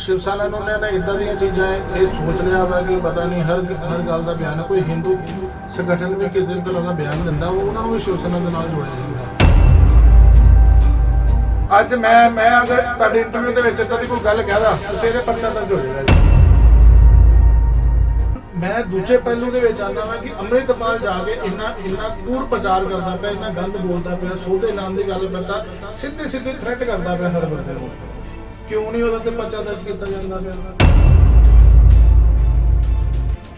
शिव सेना ने इदा दी चीज़ां ये सोच लिया वा कि पता नहीं हर गल का बयान कोई हिंदू संगठन भी किसी तरह का बयान दिंदा उन्होंने भी शिव सेना के नाल जोड़िया जांदा। अज मैं अगर तुहाडे इंटरव्यू दे विच इदां दी कोई गल कहदा तुसीं इहदे परचा दर्ज हो जाएगा। मैं दूजे पहलू के आना वा कि अमृतपाल जाके इन्ना कूड़ प्रचार करता पाया, इन्ना गंद बोलता पाया, सौदे लाने की गल करता, सीधी सीधी थ्रेट करता पाया हर बंदे को। क्यों नहीं उहदे ते पर्चा दर्ज किया जाता पाया?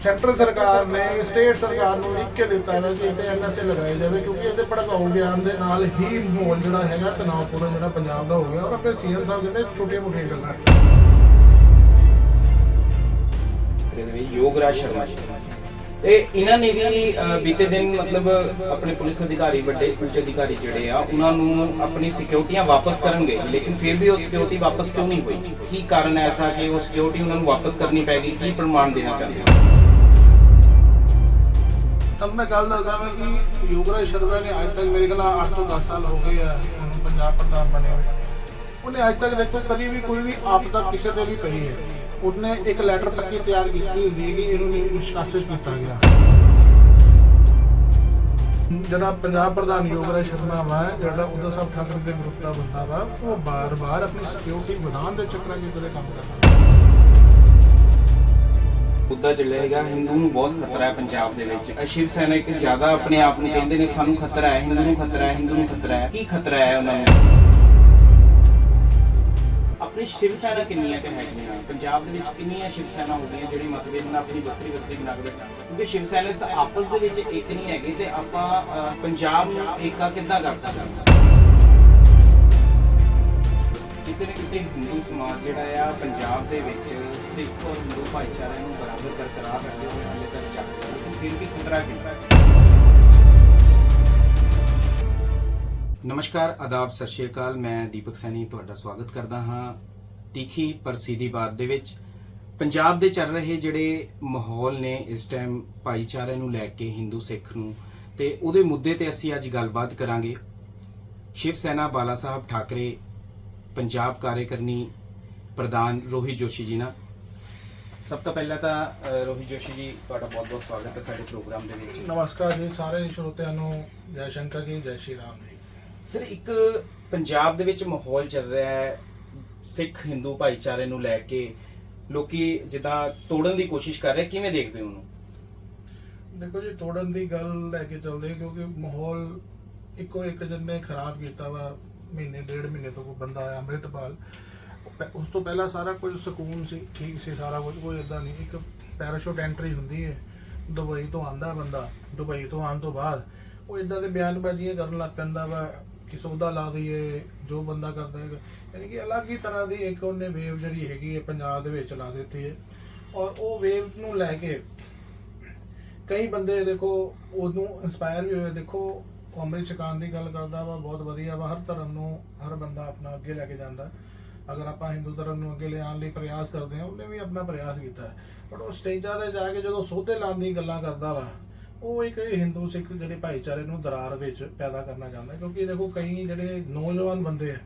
सेंट्रल सरकार ने स्टेट सरकार को लिख के दिता है कि इतने NSA लगाए जाए, क्योंकि ये भड़काऊ बयान के नाल ही माहौल जो है तनावपूर्ण जो पंजाब का हो गया। और अपने CM साहब कहते छोटिया मोटिया गल्लां योगराज शर्मा ते इन्हां ने भी बीते दिन मतलब अपने पुलिस अधिकारी बड़े उच्च अधिकारी जिहड़े आ उन्हां नूं अपनी सिक्योरिटियां वापस करन गए, लेकिन फिर भी वो सिक्योरिटी वापस क्यों नहीं हुई? की कारण है ऐसा कि वो सिक्योरिटी उन्हां नूं वापस करनी पैगी? की प्रमाण देना चाहते हैं? तब मैं गल दसदा मैं कि योगराज शर्मा ने अज तक मेरे ख्याल 8 तो 10 साल हो गए हैं पंजाब प्रधान बने हुए। उन्हें अज तक देखो कभी भी कोई भी आपदा किसी से भी पई है, उन्हें एक लैटर पक्की तैयार की होंगी है कि इन्होंने निष्कासित किया गया। जरा पंजाब प्रधान योगराज शर्मा वा जरा उद्धव साहब ठाकरे के ग्रुप का बंदा वा वो बार बार अपनी सिक्योरिटी बनाने के चक्कर की तरह काम करता मुद्दा चलेगा। हिंदू नूं बहुत खतरा है पंजाब दे विच। शिव सेना एक ज्यादा अपने आप नूं कहंदे ने सानूं खतरा है, हिंदू नूं खतरा है, हिंदू नूं खतरा है। की खतरा है उन्हां नूं? अपनी शिव सेना किन्नियां ते हैगियां पंजाब दे विच, किन्नियां शिव सेना हो गईयां जिहड़ी मतभेद नाल अपनी ਵੱਖਰੀ बना के बैठा, क्योंकि शिव सेना तो आपस दे विच एक नहीं हैगे ते आपां पंजाब नूं एका किद्दां कर सकदे हां? किते ना किते हिंदू समाज जिहड़ा आ पंजाब दे विच सिख और हिंदू भाईचारे नूं बराबर बरकरार रखदे होए हाले तक चल रहा है, लेकिन फिर भी खतरा कितना है। नमस्कार, आदाब, सत श्री अकाल। मैं दीपक सैनी तुहाडा स्वागत करदा हां तीखी पर सीधी बात दे विच। पंजाब दे चल रहे जिहड़े माहौल ने इस टाइम भाईचारे नूं लैके हिंदू सिख नूं ते उहदे मुद्दे ते असीं अज गलबात करांगे। शिव सेना बाला साहब ठाकरे पंजाब कार्यकारिणी प्रधान रोहित जोशी जी ना। सब तो पहला तो रोहित जोशी जी तुहाडा बहुत बहुत स्वागत है साडे प्रोग्राम दे विच। नमस्कार जी सारे श्रोतिਆਂ ਨੂੰ जय शंकर जी, जय श्री राम जी। सर एक पंजाब दे विच माहौल चल रहा है सिख हिंदू भाईचारे नूं लैके लोकी जिद्दां तोड़न दी कोशिश कर रहे, किवें देखदे हो उहनूं? देखो जी तोड़न दी गल लैके चलदे क्योंकि माहौल इको एक जन ने खराब किया वा। महीने 1.5 महीने तो कोई बंदा आया अमृतपाल, उस तो पहला सारा कुछ सुकून सी, ठीक सी सारा कुछ, कोई इदा नहीं। एक पैराशूट एंट्री हुंदी है, दुबई तो आंदा बंदा, दुबई तो आने तो बाद वो इदा के बयानबाजियां करन लग पैंदा वा कि सौदा ला दईए जो बंदा करता है। यानी कि अलग ही तरह की एक उन्हें वेव जी हैगी पंजाब दे विच ला दी है। और वो वेव नूं लैके कई बंदे देखो उहनूं इंस्पायर भी हुए। देखो अमृत छकान की गल करदा वा, बहुत वधिया वा। हर धर्म नूं हर बंदा अपना अगे लैके जांदा। अगर आप हिंदू धर्म नूं अगे लिआउण लई प्रयास करते हैं, उन्हें भी अपना प्रयास किया है। बट वो स्टेजां ते जाके जो सौदे लाने दी गल्लां करदा वा, वो एक हिंदू सिख जिहड़े भाईचारे नूं दरार विच पैदा करना चाहता है। क्योंकि देखो कई जिहड़े नौजवान बंदे है,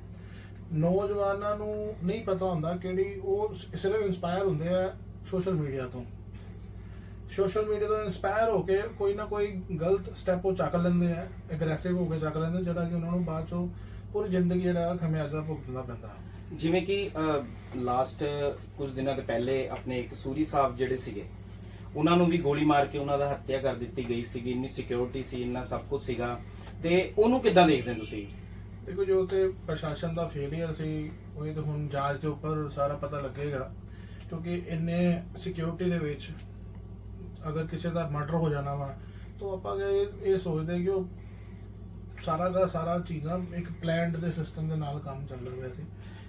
नौजवानों नूं नहीं पता हुंदा किहड़ी, वो सिर्फ इंस्पायर हुंदे आ सोशल मीडिया तो। सोशल मीडिया तो इंस्पायर होकर कोई ना कोई गलत स्टैप वो चक लेंदे आ, एग्रैसिव होकर चक लेंदे, जिहड़ा कि उन्होंने बाद चों पूरी जिंदगी जिहड़ा खमियाजा भुगतना पैंदा। जिवें कि लास्ट कुछ दिनों के पहले अपने एक सूरी साहब जिहड़े सीगे उन्हां नूं भी गोली मार के उन्हां दा हत्या कर दित्ती गई सीगी। इन्नी सिक्योरिटी सी, इन्ना सब कुछ सीगा, ते ओनूं किद्दां देखदे तुसीं? देखो जो तो प्रशासन का फेलियर सी, वो तो हुण जांच के उपर सारा पता लगेगा। क्योंकि इन्ने सिक्योरिटी दे विच अगर किसी का मर्डर हो जाना वा तो आप ये सोचते कि वो सारा का सारा चीज़ां एक प्लैंड दे सिस्टम के नाल काम चल रहा सी।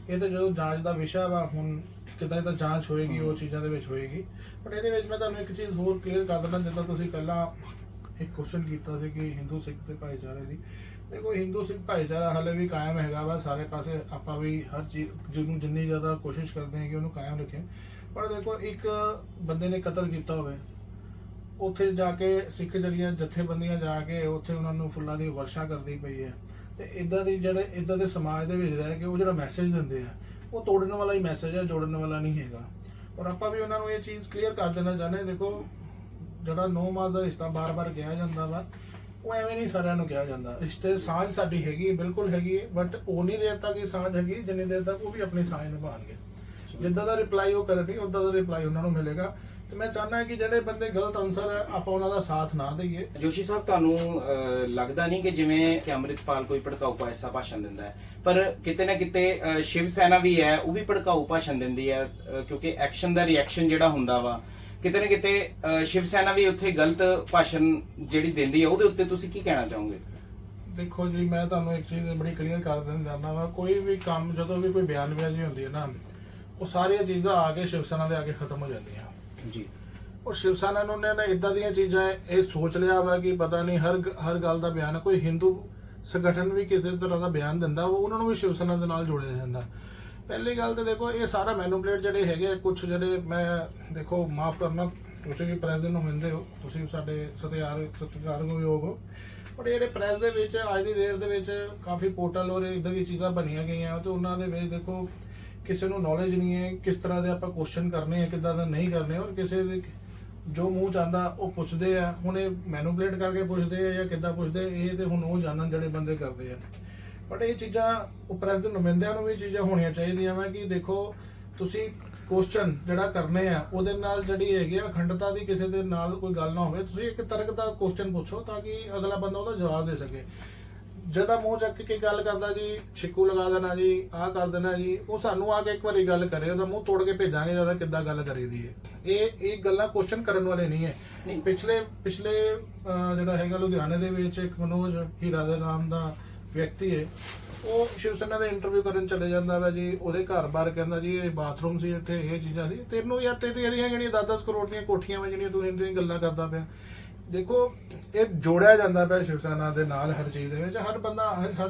ये तो जो जांच का विषय वा, हुण किदां तो जांच होएगी, वो चीज़ों के विच होएगी। बट ये मैं तुहानूं एक चीज़ होर क्लीयर कर देना, जिद्दां तुसीं पहला एक क्वेश्चन किया कि हिंदू सिख के भाईचारे की। देखो हिंदू सिख भाईचारा हाले भी कायम हैगा वा सारे पासे। आपां भी हर चीज़ जिन्होंने जिन्नी ज़्यादा कोशिश करते हैं कि उन्होंने कायम रखें। पर देखो एक बंदे ने कतल किया होवे, उत्थे जाके सिख जड़ियां जथेबंदियां जाके उत्थे उन्होंने फुल्लां दी वर्षा करती पई है। तो इदा दी जिहड़े इदा दे समाज दे विच रह के वो जिहड़ा मैसेज दिंदे आ, ਉਹ ਤੋੜਨ ਵਾਲਾ ਹੀ ਮੈਸੇਜ ਹੈ, ਜੋੜਨ ਵਾਲਾ ਨਹੀਂ ਹੈਗਾ। ਔਰ ਆਪਾਂ ਵੀ ਉਹਨਾਂ ਨੂੰ ਇਹ ਚੀਜ਼ ਕਲੀਅਰ ਕਰ ਦੇਣਾ ਚਾਹੁੰਦੇ, ਦੇਖੋ ਜਿਹੜਾ 9 ਮਾਸ ਦਾ ਰਿਸ਼ਤਾ ਬਾਰ-ਬਾਰ ਕਿਹਾ ਜਾਂਦਾ ਵਾ, ਉਹ ਐਵੇਂ ਨਹੀਂ ਸਾਰਿਆਂ ਨੂੰ ਕਿਹਾ ਜਾਂਦਾ। ਰਿਸ਼ਤੇ ਸਾਂਝ ਸਾਡੀ ਹੈਗੀ, ਬਿਲਕੁਲ ਹੈਗੀ, ਬਟ ਉਨੀ ਦੇਰ ਤੱਕ ਇਹ ਸਾਂਝ ਹੈਗੀ ਜਿੰਨੀ ਦੇਰ ਤੱਕ ਉਹ ਵੀ ਆਪਣੀ ਸਾਂਝ ਨਿਭਾਉਣਗੇ। ਜਿੱਦਾਂ ਦਾ ਰਿਪਲਾਈ ਉਹ ਕਰਨਗੇ ਉੱਦਾਂ ਦਾ ਰਿਪਲਾਈ ਉਹਨਾਂ ਨੂੰ ਮਿਲੇਗਾ। ਤੇ ਮੈਂ ਚਾਹੁੰਦਾ ਕਿ ਜਿਹੜੇ ਬੰਦੇ ਗਲਤ ਆਨਸਰ ਹੈ ਆਪਾਂ ਉਹਨਾਂ ਦਾ ਸਾਥ ਨਾ ਦਈਏ। ਜੋਸ਼ੀ ਸਾਹਿਬ, ਤੁਹਾਨੂੰ ਲੱਗਦਾ ਨਹੀਂ ਕਿ ਜਿਵੇਂ ਕਿ ਅੰਮ੍ਰਿਤਪਾਲ ਕੋਈ ਭੜਕਾਊ ਐਸਾ ਭਾਸ਼ਣ ਦਿੰਦਾ ਹੈ, ਪਰ ਕਿਤੇ ਨਾ ਕਿਤੇ ਸ਼ਿਵ ਸੈਨਾ ਵੀ ਹੈ, ਉਹ ਵੀ ਭੜਕਾਊ ਭਾਸ਼ਣ ਦਿੰਦੀ ਹੈ, ਕਿਉਂਕਿ ਐਕਸ਼ਨ ਦਾ ਰਿਐਕਸ਼ਨ ਜਿਹੜਾ ਹੁੰਦਾ ਵਾ, ਕਿਤੇ ਨਾ ਕਿਤੇ ਸ਼ਿਵ ਸੈਨਾ ਵੀ ਉੱਥੇ ਗਲਤ ਭਾਸ਼ਣ ਜਿਹੜੀ ਦਿੰਦੀ ਹੈ, ਉਹਦੇ ਉੱਤੇ ਤੁਸੀਂ ਕੀ ਕਹਿਣਾ ਚਾਹੋਗੇ? ਦੇਖੋ ਜੀ, ਮੈਂ ਤੁਹਾਨੂੰ ਇੱਕ ਚੀਜ਼ ਬੜੀ ਕਲੀਅਰ ਕਰ ਦੇਣਾ ਚਾਹੁੰਦਾ ਵਾ, ਕੋਈ ਵੀ ਕੰਮ ਜਦੋਂ ਵੀ ਕੋਈ ਬਿਆਨਬਾਜ਼ੀ ਹੁੰਦੀ ਹੈ ਨਾ, ਉਹ ਸਾਰੀਆਂ ਚੀਜ਼ਾਂ ਆ ਕੇ ਸ਼ਿਵ ਸੈਨਾ ਦੇ ਆ ਕੇ ਖਤਮ ਹੋ ਜਾਂਦੀਆਂ ਜੀ। ਔਰ ਸ਼ਿਵ ਸੈਨਾ ਨੂੰ ਨੇ ਇਦਾਂ ਦੀਆਂ ਚੀਜ਼ਾਂ ਇਹ ਸੋਚ ਲਿਆ ਵਾ ਕਿ ਪਤਾ ਨਹੀਂ ਹਰ ਗੱਲ ਦਾ ਬਿਆਨ, ਕੋਈ ਹਿੰਦੂ ਸੰਗਠਨ ਵੀ ਕਿਸੇ ਤਰ੍ਹਾਂ ਦਾ ਬਿਆਨ ਦਿੰਦਾ, ਉਹ ਉਹਨਾਂ ਨੂੰ ਵੀ ਸ਼ਿਵ ਸੈਨਾ ਦੇ ਨਾਲ ਜੋੜਿਆ ਜਾਂਦਾ। ਪਹਿਲੀ ਗੱਲ ਤੇ ਦੇਖੋ, ਇਹ ਸਾਰਾ ਮੈਨੂਪਲੇਟ ਜਿਹੜੇ ਹੈਗੇ ਕੁਝ ਜਿਹੜੇ, ਮੈਂ ਦੇਖੋ ਮਾਫ ਕਰਨਾ, ਤੁਸੀਂ ਵੀ ਪ੍ਰੈਸ ਦੇ ਨੁਮਾਇੰਦੇ ਹੋ, ਤੁਸੀਂ ਸਾਡੇ ਸਤਿਕਾਰਯੋਗ ਹੋ, ਪਰ ਜਿਹੜੇ ਪ੍ਰੈਸ ਦੇ ਵਿੱਚ ਅੱਜ ਦੀ ਡੇਟ ਦੇ ਵਿੱਚ ਕਾਫੀ ਪੋਰਟਲ ਔਰ ਇਦਾਂ ਦੀਆਂ ਚੀਜ਼ਾਂ ਬਣੀਆਂ ਗਈਆਂ, ਤੇ ਉਹਨਾਂ ਦੇ ਵਿੱਚ ਦੇਖੋ ਕਿਸੇ ਨੂੰ ਨੌਲੇਜ ਨਹੀਂ ਹੈ ਕਿਸ ਤਰ੍ਹਾਂ ਦੇ ਆਪਾਂ ਕੁਐਸਚਨ ਕਰਨੇ ਆ, ਕਿੱਦਾਂ ਦਾ ਨਹੀਂ ਕਰਨੇ, ਔਰ ਕਿਸੇ ਦੇ ਜੋ ਮੂੰਹ ਚਾਹੁੰਦਾ ਉਹ ਪੁੱਛਦੇ ਆ। ਹੁਣ ਇਹ ਮੈਨੂਪਲੇਟ ਕਰਕੇ ਪੁੱਛਦੇ ਆ ਜਾਂ ਕਿੱਦਾਂ ਪੁੱਛਦੇ, ਇਹ ਤੇ ਹੁਣ ਉਹ ਜਾਣਨ ਜਿਹੜੇ ਬੰਦੇ ਕਰਦੇ ਆ। ਬਟ ਇਹ ਚੀਜ਼ਾਂ ਉਹ ਪ੍ਰੈਸ ਦੇ ਨੁਮਾਇੰਦਿਆਂ ਨੂੰ ਵੀ ਚੀਜ਼ਾਂ ਹੋਣੀਆਂ ਚਾਹੀਦੀਆਂ ਵਾ ਕਿ ਦੇਖੋ ਤੁਸੀਂ ਕੁਐਸਚਨ ਜਿਹੜਾ ਕਰਨੇ ਆ ਉਹਦੇ ਨਾਲ ਜਿਹੜੀ ਹੈਗੀ ਆ ਅਖੰਡਤਾ ਦੀ ਕਿਸੇ ਦੇ ਨਾਲ ਕੋਈ ਗੱਲ ਨਾ ਹੋਵੇ। ਤੁਸੀਂ ਇੱਕ ਤਰਕ ਦਾ ਕੁਐਸਚਨ ਪੁੱਛੋ ਤਾਂ ਕਿ ਅਗਲਾ ਬੰਦਾ ਉਹਦਾ ਜਵਾਬ ਦੇ ਸਕੇ। ਜਦੋਂ ਮੂੰਹ ਚੱਕ ਕੇ ਗੱਲ ਕਰਦਾ ਜੀ, ਛਿੱਕੂ ਲਗਾ ਦੇਣਾ ਜੀ, ਆਹ ਕਰ ਦੇਣਾ ਜੀ, ਉਹ ਸਾਨੂੰ ਆ ਕੇ ਇੱਕ ਵਾਰੀ ਗੱਲ ਕਰੇ, ਉਹਦਾ ਮੂੰਹ ਤੋੜ ਕੇ ਭੇਜਾਂਗੇ ਜਿਆਦਾ ਕਿੱਦਾਂ ਗੱਲ ਕਰੀਦੀ ਹੈ। ਇਹ ਗੱਲਾਂ ਕੁਐਸਚਨ ਕਰਨ ਵਾਲੇ ਨਹੀਂ ਹੈ। ਪਿਛਲੇ ਜਿਹੜਾ ਹੈਗਾ ਲੁਧਿਆਣੇ ਦੇ ਵਿੱਚ ਇੱਕ ਮਨੋਜ ਹੀਰਾ ਦੇ ਨਾਮ ਦਾ ਵਿਅਕਤੀ ਹੈ, ਉਹ ਸ਼ਿਵ ਸੈਨਾ ਦਾ ਇੰਟਰਵਿਊ ਕਰਨ ਚਲੇ ਜਾਂਦਾ ਵਾ ਜੀ, ਉਹਦੇ ਘਰ ਬਾਹਰ ਕਹਿੰਦਾ ਜੀ ਇਹ ਬਾਥਰੂਮ ਸੀ, ਇੱਥੇ ਇਹ ਚੀਜ਼ਾਂ ਸੀ, ਤੈਨੂੰ ਜਾਂ ਤੇਰੀਆਂ ਜਿਹੜੀਆਂ 10-10 ਕਰੋੜ ਦੀਆਂ ਕੋਠੀਆਂ ਵਾ ਜਿਹੜੀਆਂ ਤੂੰ ਇਹਨਾਂ ਗੱਲਾਂ ਕਰਦਾ ਪਿਆ। ਦੇਖੋ ਇਹ ਜੋੜਿਆ ਜਾਂਦਾ ਪਿਆ ਸ਼ਿਵ ਸੈਨਾ ਦੇ ਨਾਲ ਹਰ ਚੀਜ਼ ਦੇ ਵਿੱਚ। ਹਰ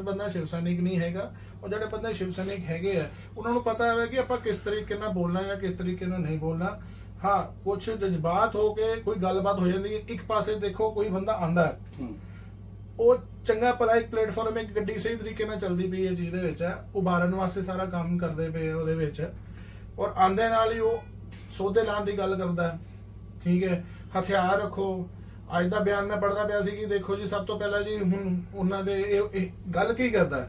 ਬੰਦਾ ਸ਼ਿਵ ਸੈਨਿਕ ਨਹੀਂ ਹੈਗਾ, ਉਹ ਜਿਹੜੇ ਬੰਦੇ ਸ਼ਿਵ ਸੈਨਿਕ ਹੈਗੇ ਆ ਉਹਨਾਂ ਨੂੰ ਪਤਾ ਹੈ ਕਿ ਆਪਾਂ ਕਿਸ ਤਰੀਕੇ ਨਾਲ ਬੋਲਣਾ ਹੈ, ਕਿਸ ਤਰੀਕੇ ਨਾਲ ਨਹੀਂ ਬੋਲਣਾ। ਹਾਂ, ਕੁਝ ਜਜ਼ਬਾਤ ਹੋ ਕੇ ਕੋਈ ਗੱਲਬਾਤ ਹੋ ਜਾਂਦੀ ਹੈ। ਇੱਕ ਪਾਸੇ ਦੇਖੋ ਕੋਈ ਬੰਦਾ ਆਂਦਾ, ਉਹ ਚੰਗਾ ਭਲਾ ਇੱਕ ਪਲੇਟਫਾਰਮ, ਇੱਕ ਗੱਡੀ ਸਹੀ ਤਰੀਕੇ ਨਾਲ ਚੱਲਦੀ ਪਈ ਹੈ ਚੀਜ਼ ਦੇ ਵਿੱਚ, ਉਭਾਰਨ ਵਾਸਤੇ ਸਾਰਾ ਕੰਮ ਕਰਦੇ ਪਏ ਉਹਦੇ ਵਿੱਚ, ਔਰ ਆਂਦੇ ਨਾਲ ਹੀ ਉਹ ਸੌਦੇ ਲਾਉਣ ਦੀ ਗੱਲ ਕਰਦਾ। ਠੀਕ ਹੈ, ਹਥਿਆਰ ਰੱਖੋ। ਅੱਜ ਦਾ ਬਿਆਨ ਮੈਂ ਪੜ੍ਹਦਾ ਪਿਆ ਸੀ ਕਿ ਦੇਖੋ ਜੀ, ਸਭ ਤੋਂ ਪਹਿਲਾਂ ਜੀ ਹੁਣ ਉਹਨਾਂ ਦੇ ਇਹ ਗੱਲ ਕੀ ਕਰਦਾ,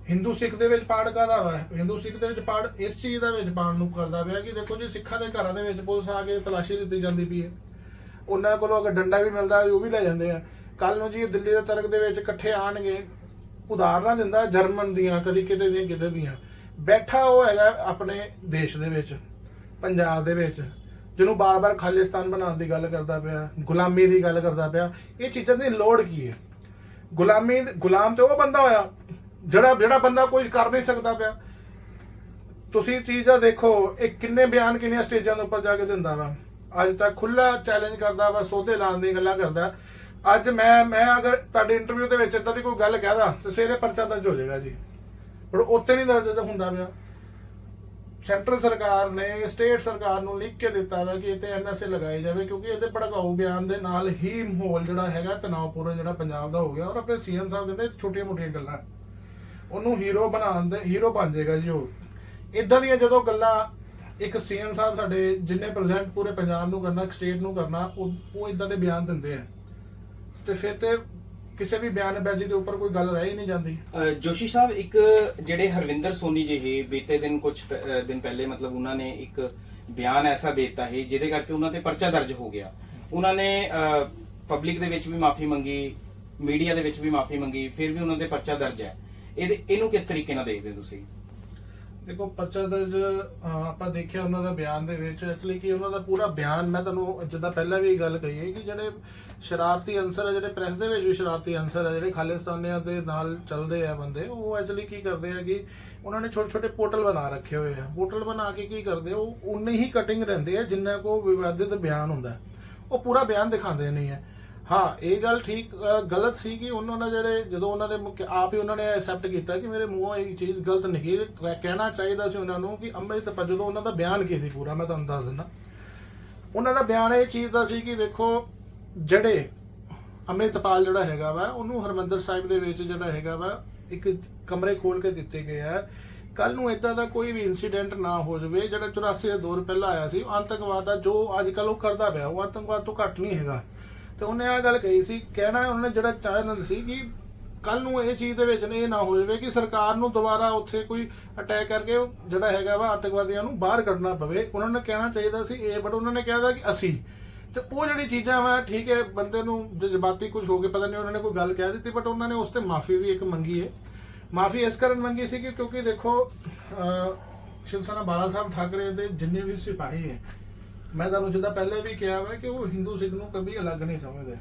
ਹਿੰਦੂ ਸਿੱਖ ਦੇ ਵਿੱਚ ਪਾੜ ਕਾਹਦਾ ਵਾ, ਹਿੰਦੂ ਸਿੱਖ ਦੇ ਵਿੱਚ ਪਾੜ ਇਸ ਚੀਜ਼ ਦਾ ਵਿੱਚ ਪਾਣ ਨੂੰ ਕਰਦਾ ਪਿਆ ਕਿ ਦੇਖੋ ਜੀ, ਸਿੱਖਾਂ ਦੇ ਘਰਾਂ ਦੇ ਵਿੱਚ ਪੁਲਿਸ ਆ ਕੇ ਤਲਾਸ਼ੀ ਦਿੱਤੀ ਜਾਂਦੀ ਪਈ ਹੈ, ਉਹਨਾਂ ਕੋਲੋਂ ਅਗਰ ਡੰਡਾ ਵੀ ਮਿਲਦਾ ਉਹ ਵੀ ਲੈ ਜਾਂਦੇ ਆ। ਕੱਲ ਨੂੰ ਜੀ ਦਿੱਲੀ ਦੇ ਤਰਕ ਦੇ ਵਿੱਚ ਇਕੱਠੇ ਆਣਗੇ, ਉਦਾਹਰਨਾਂ ਦਿੰਦਾ ਜਰਮਨ ਦੀਆਂ, ਕਦੀ ਕਿਤੇ ਦੀਆਂ, ਬੈਠਾ ਉਹ ਹੈਗਾ ਆਪਣੇ ਦੇਸ਼ ਦੇ ਵਿੱਚ, ਪੰਜਾਬ ਦੇ ਵਿੱਚ, ਜਿਹਨੂੰ ਬਾਰ-ਬਾਰ ਖਾਲਿਸਤਾਨ ਬਣਾਉਣ ਦੀ ਗੱਲ ਕਰਦਾ ਪਿਆ, ਗੁਲਾਮੀ ਦੀ ਗੱਲ ਕਰਦਾ ਪਿਆ। ਇਹ ਚੀਜ਼ਾਂ ਦੀ ਲੋੜ ਕੀ ਹੈ? ਗੁਲਾਮ ਤੇ ਉਹ ਬੰਦਾ ਹੋਇਆ ਜਿਹੜਾ ਬੰਦਾ ਕੋਈ ਕਰ ਨਹੀਂ ਸਕਦਾ ਪਿਆ। ਤੁਸੀਂ ਚੀਜ਼ਾਂ ਦੇਖੋ, ਇਹ ਕਿੰਨੇ ਬਿਆਨ ਕਿੰਨੀਆਂ ਸਟੇਜਾਂ ਦੇ ਉੱਪਰ ਜਾ ਕੇ ਦਿੰਦਾ ਵਾ, ਅੱਜ ਤੱਕ ਖੁੱਲਾ ਚੈਲੰਜ ਕਰਦਾ ਵਾ, ਸੌਦੇ ਲਾਉਣ ਦੀ ਗੱਲਾਂ ਕਰਦਾ। ਅੱਜ ਮੈਂ ਅਗਰ ਤੁਹਾਡੇ ਇੰਟਰਵਿਊ ਦੇ ਵਿੱਚ ਇਦਾਂ ਦੀ ਕੋਈ ਗੱਲ ਕਹਿਦਾ ਤੇ ਸਵੇਰੇ ਪਰਚਾ ਦਰਜ ਹੋ ਜਾਏਗਾ ਜੀ, ਪਰ ਉੱਤੇ ਨਹੀਂ ਦਰਜ ਹੁੰਦਾ ਪਿਆ। ਸੈਂਟਰ ਸਰਕਾਰ ਨੇ ਸਟੇਟ ਸਰਕਾਰ ਨੂੰ ਲਿਖ ਕੇ ਦਿੱਤਾ ਵਾ ਕਿ ਇੱਥੇ NSA ਲਗਾਈ ਜਾਵੇ, ਕਿਉਂਕਿ ਇਹਦੇ ਭੜਕਾਊ ਬਿਆਨ ਦੇ ਨਾਲ ਹੀ ਮਾਹੌਲ ਜਿਹੜਾ ਹੈਗਾ ਤਣਾਅਪੂਰਨ ਜਿਹੜਾ ਪੰਜਾਬ ਦਾ ਹੋ ਗਿਆ। ਔਰ ਆਪਣੇ CM ਸਾਹਿਬ ਕਹਿੰਦੇ ਛੋਟੀਆਂ-ਮੋਟੀਆਂ ਗੱਲਾਂ ਉਹਨੂੰ ਹੀਰੋ ਬਣ ਜਾਏਗਾ ਜੀ। ਉਹ ਇਦਾਂ ਦੀਆਂ ਜਦੋਂ ਗੱਲਾਂ ਇੱਕ CM ਸਾਹਿਬ ਸਾਡੇ ਜਿੰਨੇ ਪ੍ਰੈਜ਼ੈਂਟ ਪੂਰੇ ਪੰਜਾਬ ਨੂੰ ਕਰਨਾ, ਸਟੇਟ ਨੂੰ ਕਰਨਾ, ਉਹ ਇਦਾਂ ਦੇ ਬਿਆਨ ਦਿੰਦੇ ਆ, ਤੇ ਫਿਰ ਤੇ ਕਿਸੇ ਵੀ ਬਿਆਨਬਾਜ਼ੀ ਦੇ ਉੱਪਰ ਕੋਈ ਗੱਲ ਰਹਿ ਹੀ ਨਹੀਂ ਜਾਂਦੀ। ਜੋਸ਼ੀ ਸਾਹਿਬ, ਇੱਕ ਜਿਹੜੇ ਹਰਵਿੰਦਰ ਸੋਨੀ ਜਿਹੇ ਬੀਤੇ ਦਿਨ ਕੁਝ ਦਿਨ ਪਹਿਲੇ ਮਤਲਬ ਉਹਨਾਂ ਨੇ ਇੱਕ ਬਿਆਨ ਐਸਾ ਦਿੱਤਾ ਹੈ ਜਿਹਦੇ ਕਰਕੇ ਉਹਨਾਂ ਤੇ ਪਰਚਾ ਦਰਜ ਹੋ ਗਿਆ। ਉਹਨਾਂ ਨੇ ਪਬਲਿਕ ਦੇ ਵਿੱਚ ਵੀ ਮਾਫੀ ਮੰਗੀ, ਮੀਡੀਆ ਦੇ ਵਿੱਚ ਵੀ ਮਾਫੀ ਮੰਗੀ, ਫਿਰ ਵੀ ਉਹਨਾਂ ਦੇ ਪਰਚਾ ਦਰਜ ਹੈ। ਇਹਨੂੰ ਕਿਸ ਤਰੀਕੇ ਨਾਲ ਦੇਖਦੇ ਤੁਸੀਂ? ਦੇਖੋ, ਪਰਚਾ ਦਰਜ ਆਪਾਂ ਦੇਖਿਆ ਉਹਨਾਂ ਦਾ ਬਿਆਨ ਦੇ ਵਿੱਚ, ਐਕਚੁਅਲੀ ਕਿ ਉਹਨਾਂ ਦਾ ਪੂਰਾ ਬਿਆਨ, ਮੈਂ ਤੁਹਾਨੂੰ ਜਿੱਦਾਂ ਪਹਿਲਾਂ ਵੀ ਇਹ ਗੱਲ ਕਹੀ ਹੈ ਕਿ ਜਿਹੜੇ ਸ਼ਰਾਰਤੀ ਅਨਸਰ ਆ, ਜਿਹੜੇ ਪ੍ਰੈਸ ਦੇ ਵਿੱਚ ਵੀ ਸ਼ਰਾਰਤੀ ਅਨਸਰ ਆ, ਜਿਹੜੇ ਖਾਲਿਸਤਾਨੀਆਂ ਦੇ ਨਾਲ ਚੱਲਦੇ ਆ ਬੰਦੇ, ਉਹ ਐਕਚੁਅਲੀ ਕੀ ਕਰਦੇ ਆ ਕਿ ਉਹਨਾਂ ਨੇ ਛੋਟੇ-ਛੋਟੇ ਪੋਰਟਲ ਬਣਾ ਰੱਖੇ ਹੋਏ ਆ। ਪੋਰਟਲ ਬਣਾ ਕੇ ਕੀ ਕਰਦੇ, ਉਹ ਉਨੀ ਹੀ ਕਟਿੰਗ ਰਹਿੰਦੇ ਆ ਜਿੰਨਾ ਕੋ ਵਿਵਾਦਿਤ ਬਿਆਨ ਹੁੰਦਾ, ਉਹ ਪੂਰਾ ਬਿਆਨ ਦਿਖਾਉਂਦੇ ਨਹੀਂ ਹੈ। ਹਾਂ, ਇਹ ਗੱਲ ਗਲਤ ਸੀ ਕਿ ਉਹਨਾਂ ਦਾ ਜਦੋਂ ਉਹਨਾਂ ਦੇ ਆਪ ਹੀ ਉਹਨਾਂ ਨੇ ਐਕਸੈਪਟ ਕੀਤਾ ਕਿ ਮੇਰੇ ਮੂੰਹੋਂ ਇਹ ਚੀਜ਼ ਗਲਤ ਨਹੀਂ, ਕਹਿਣਾ ਚਾਹੀਦਾ ਸੀ ਉਹਨਾਂ ਨੂੰ ਕਿ ਅੰਮ੍ਰਿਤਪਾਲ, ਜਦੋਂ ਉਹਨਾਂ ਦਾ ਬਿਆਨ ਕੀ ਸੀ ਪੂਰਾ, ਮੈਂ ਤੁਹਾਨੂੰ ਦੱਸ ਦਿੰਦਾ। ਉਹਨਾਂ ਦਾ ਬਿਆਨ ਇਹ ਚੀਜ਼ ਦਾ ਸੀ ਕਿ ਦੇਖੋ, ਜਿਹੜੇ ਅੰਮ੍ਰਿਤਪਾਲ ਜਿਹੜਾ ਹੈਗਾ ਵਾ, ਉਹਨੂੰ ਹਰਮੰਦਰ ਸਾਹਿਬ ਦੇ ਵਿੱਚ ਜਿਹੜਾ ਹੈਗਾ ਵਾ ਇੱਕ ਕਮਰੇ ਖੋਲ ਕੇ ਦਿੱਤੇ ਗਏ ਆ। ਕੱਲ ਨੂੰ ਇਦਾਂ ਦਾ ਕੋਈ ਵੀ ਇਨਸੀਡੈਂਟ ਨਾ ਹੋ ਜਾਵੇ ਜਿਹੜਾ 84 ਦਾ ਦੌਰ ਪਹਿਲਾਂ ਆਇਆ ਸੀ। ਆਤੰਕਵਾਦ ਦਾ ਜੋ ਅੱਜ ਕੱਲ ਉਹ ਕਰਦਾ ਪਿਆ, ਉਹ ਆਤੰਕਵਾਦ ਤੋਂ ਘੱਟ ਨਹੀਂ ਹੈਗਾ। ਤੇ ਉਹਨੇ ਆ ਗੱਲ ਕਹੀ ਸੀ, ਕਹਿਣਾ ਉਹਨੇ ਜਿਹੜਾ ਚਾਹਨਾ ਸੀ ਕਿ ਕੱਲ ਨੂੰ ਇਹ ਚੀਜ਼ ਦੇ ਵਿੱਚ ਇਹ ਨਾ ਹੋ ਜਾਵੇ ਕਿ ਸਰਕਾਰ ਨੂੰ ਦੁਬਾਰਾ ਉੱਥੇ ਕੋਈ ਅਟੈਕ ਕਰਕੇ ਜਿਹੜਾ ਹੈਗਾ ਵਾ ਆਤੰਕਵਾਦੀਆਂ ਨੂੰ ਬਾਹਰ ਕੱਢਣਾ ਪਵੇ। ਉਹਨਾਂ ਨੇ ਕਹਿਣਾ ਚਾਹੀਦਾ ਸੀ ਇਹ, ਬਟ ਉਹਨਾਂ ਨੇ ਕਿਹਾ ਕਿ ਅਸੀਂ, ਤੇ ਉਹ ਜਿਹੜੀ ਚੀਜ਼ਾਂ ਵਾ ਠੀਕ ਹੈ, ਬੰਦੇ ਨੂੰ ਜਜ਼ਬਾਤੀ ਕੁਝ ਹੋ ਕੇ ਪਤਾ ਨਹੀਂ ਉਹਨਾਂ ਨੇ ਕੋਈ ਗੱਲ ਕਹਿ ਦਿੱਤੀ, ਬਟ ਉਹਨਾਂ ਨੇ ਉਸ ਤੇ ਮਾਫੀ ਵੀ ਇੱਕ ਮੰਗੀ ਹੈ। ਮਾਫੀ ਇਸ ਕਾਰਨ ਮੰਗੀ ਸੀ ਕਿ ਕਿਉਂਕਿ ਦੇਖੋ ਸ਼ਿਵ ਸੈਨਾ ਬਾਲਾ ਸਾਹਿਬ ਠਾਕਰੇ ਦੇ ਜਿੰਨੇ ਵੀ ਸਿਪਾਹੀ ਹੈ, ਮੈਂ ਤੁਹਾਨੂੰ ਜਿੱਦਾਂ ਪਹਿਲੇ ਵੀ ਕਿਹਾ ਵਾ ਕਿ ਉਹ ਹਿੰਦੂ ਸਿੱਖ ਨੂੰ ਕਦੀ ਅਲੱਗ ਨਹੀਂ ਸਮਝਦੇ।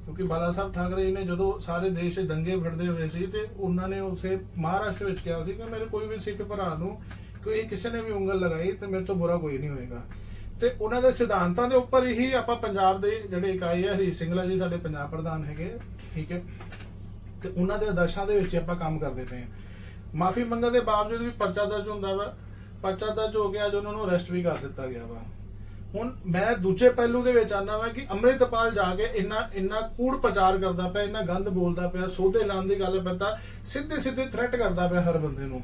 ਕਿਉਂਕਿ ਬਾਲਾ ਸਾਹਿਬ ਠਾਕਰੇ ਨੇ ਜਦੋਂ ਸਾਰੇ ਦੇਸ਼ 'ਚ ਦੰਗੇ ਫਿਰਦੇ ਹੋਏ ਸੀ ਤੇ ਉਹਨਾਂ ਨੇ ਉੱਥੇ ਮਹਾਰਾਸ਼ਟਰ ਵਿੱਚ ਕਿਹਾ ਸੀ ਕਿ ਮੇਰੇ ਕੋਈ ਵੀ ਸਿੱਖ ਭਰਾ ਨੂੰ ਕੋਈ ਕਿਸੇ ਨੇ ਵੀ ਉਂਗਲ ਲਗਾਈ ਤੇ ਮੇਰੇ ਤੋਂ ਬੁਰਾ ਕੋਈ ਨਹੀਂ ਹੋਏਗਾ। ਤੇ ਉਹਨਾਂ ਦੇ ਸਿਧਾਂਤਾਂ ਦੇ ਉੱਪਰ ਹੀ ਆਪਾਂ ਪੰਜਾਬ ਦੇ ਜਿਹੜੇ ਇਕਾਈ ਹੈ, ਹਰੀ ਸਿੰਘਲਾ ਜੀ ਸਾਡੇ ਪੰਜਾਬ ਪ੍ਰਧਾਨ ਹੈਗੇ, ਠੀਕ ਹੈ, ਤੇ ਉਹਨਾਂ ਦੇ ਆਦਰਸ਼ਾਂ ਦੇ ਵਿੱਚ ਆਪਾਂ ਕੰਮ ਕਰਦੇ ਪਏ ਹਾਂ। ਮਾਫੀ ਮੰਗਣ ਦੇ ਬਾਵਜੂਦ ਵੀ ਪਰਚਾ ਦਰਜ ਹੁੰਦਾ ਵਾ, ਪਰਚਾ ਦਰਜ ਹੋ ਗਿਆ, ਅੱਜ ਉਹਨਾਂ ਨੂੰ ਅਰੈਸਟ ਵੀ ਕਰ ਦਿੱਤਾ ਗਿਆ ਵਾ। ਹੁਣ ਮੈਂ ਦੂਜੇ ਪਹਿਲੂ ਦੇ ਵਿੱਚ ਆਨਾ ਵਾ ਕਿ ਅੰਮ੍ਰਿਤਪਾਲ ਜਾ ਕੇ ਇੰਨਾ ਕੂੜ ਪ੍ਰਚਾਰ ਕਰਦਾ ਪਿਆ, ਇੰਨਾ ਗੰਦ ਬੋਲਦਾ ਪਿਆ, ਸੌਦੇ ਲਾਉਣ ਦੀ ਗੱਲ ਕਰਦਾ, ਸਿੱਧੇ ਥ੍ਰੈਟ ਕਰਦਾ ਪਿਆ ਹਰ ਬੰਦੇ ਨੂੰ।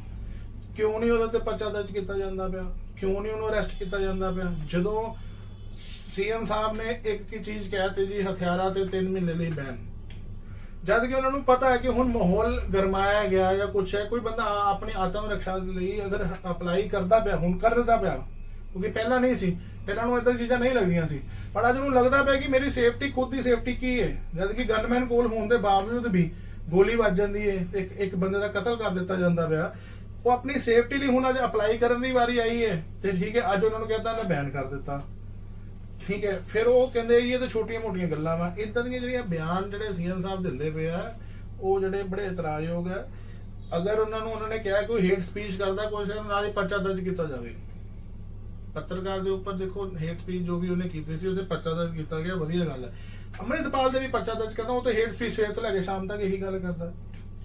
ਕਿਉਂ ਨਹੀਂ ਉਹਦੇ ਤੇ ਪਰਚਾ ਦਰਜ ਕੀਤਾ ਜਾਂਦਾ ਪਿਆ? ਕਿਉਂ ਨਹੀਂ ਉਹਨੂੰ ਅਰੈਸਟ ਕੀਤਾ ਜਾਂਦਾ ਪਿਆ? ਜਦੋਂ ਸੀਐਮ ਸਾਹਿਬ ਨੇ ਇੱਕ ਹੀ ਚੀਜ਼ ਕਹਿਤੀ ਜੀ, ਹਥਿਆਰਾਂ ਤੇ 3 ਮਹੀਨੇ ਲਈ ਬੈਨ, ਜਦ ਕਿ ਉਹਨਾਂ ਨੂੰ ਪਤਾ ਹੈ ਕਿ ਹੁਣ ਮਾਹੌਲ ਗਰਮਾਇਆ ਗਿਆ ਜਾਂ ਕੁਛ ਹੈ, ਕੋਈ ਬੰਦਾ ਆਪਣੀ ਆਤਮ ਰੱਖਿਆ ਲਈ ਅਗਰ ਅਪਲਾਈ ਕਰਦਾ ਪਿਆ, ਹੁਣ ਕਰਦਾ ਪਿਆ, ਕਿਉਂਕਿ ਪਹਿਲਾਂ ਨਹੀਂ ਸੀ, ਪਹਿਲਾਂ ਨੂੰ ਇਦਾਂ ਚੀਜ਼ਾਂ ਨਹੀਂ ਲੱਗਦੀਆਂ ਸੀ, ਪਰ ਅੱਜ ਉਹਨੂੰ ਲੱਗਦਾ ਪਿਆ ਕਿ ਮੇਰੀ ਸੇਫਟੀ, ਖੁਦ ਦੀ ਸੇਫਟੀ ਕੀ ਹੈ। ਜਦ ਕਿ ਗਨਮੈਨ ਕੋਲ ਹੋਣ ਦੇ ਬਾਵਜੂਦ ਵੀ ਗੋਲੀ ਵੱਜ ਜਾਂਦੀ ਹੈ ਤੇ ਇੱਕ ਬੰਦੇ ਦਾ ਕਤਲ ਕਰ ਦਿੱਤਾ ਜਾਂਦਾ ਪਿਆ। ਉਹ ਆਪਣੀ ਸੇਫਟੀ ਲਈ ਹੁਣ ਅੱਜ ਅਪਲਾਈ ਕਰਨ ਦੀ ਵਾਰੀ ਆਈ ਹੈ ਤੇ ਠੀਕ ਹੈ, ਅੱਜ ਉਹਨਾਂ ਨੂੰ ਕਹਿੰਦਾ ਮੈਂ ਬੈਨ ਕਰ ਦਿੱਤਾ, ਠੀਕ ਹੈ। ਫਿਰ ਉਹ ਕਹਿੰਦੇ ਇਹ ਤਾਂ ਛੋਟੀਆਂ ਮੋਟੀਆਂ ਗੱਲਾਂ ਵਾ। ਇਦਾਂ ਦੀਆਂ ਜਿਹੜੀਆਂ ਬਿਆਨ ਜਿਹੜੇ ਸੀਐਮ ਸਾਹਿਬ ਦਿੰਦੇ ਪਏ ਆ, ਉਹ ਜਿਹੜੇ ਬੜੇ ਇਤਰਾਜ਼ਯੋਗ ਆ। ਅਗਰ ਉਹਨਾਂ ਨੇ ਕਿਹਾ ਕੋਈ ਹੇਟ ਸਪੀਚ ਕਰਦਾ, ਕੋਈ ਨਾਲ ਹੀ ਪਰਚਾ ਦਰਜ ਕੀਤਾ ਜਾਵੇ। ਪੱਤਰਕਾਰ ਦੇ ਉੱਪਰ ਦੇਖੋ ਹੇਟ ਸਪੀਚ ਜੋ ਵੀ ਉਹਨੇ ਕੀਤੀ ਸੀ ਉਹਦੇ ਪਰਚਾ ਦਰਜ ਕੀਤਾ ਗਿਆ, ਵਧੀਆ ਗੱਲ ਹੈ। ਅੰਮ੍ਰਿਤਪਾਲ ਦੇ ਵੀ ਪਰਚਾ ਦਰਜ ਕਰਦਾ, ਉਹ ਤਾਂ ਹੇਟ ਸਪੀਚ ਸਵੇਰ ਤੋਂ ਲੈ ਕੇ ਸ਼ਾਮ ਤੱਕ ਇਹੀ ਗੱਲ ਕਰਦਾ,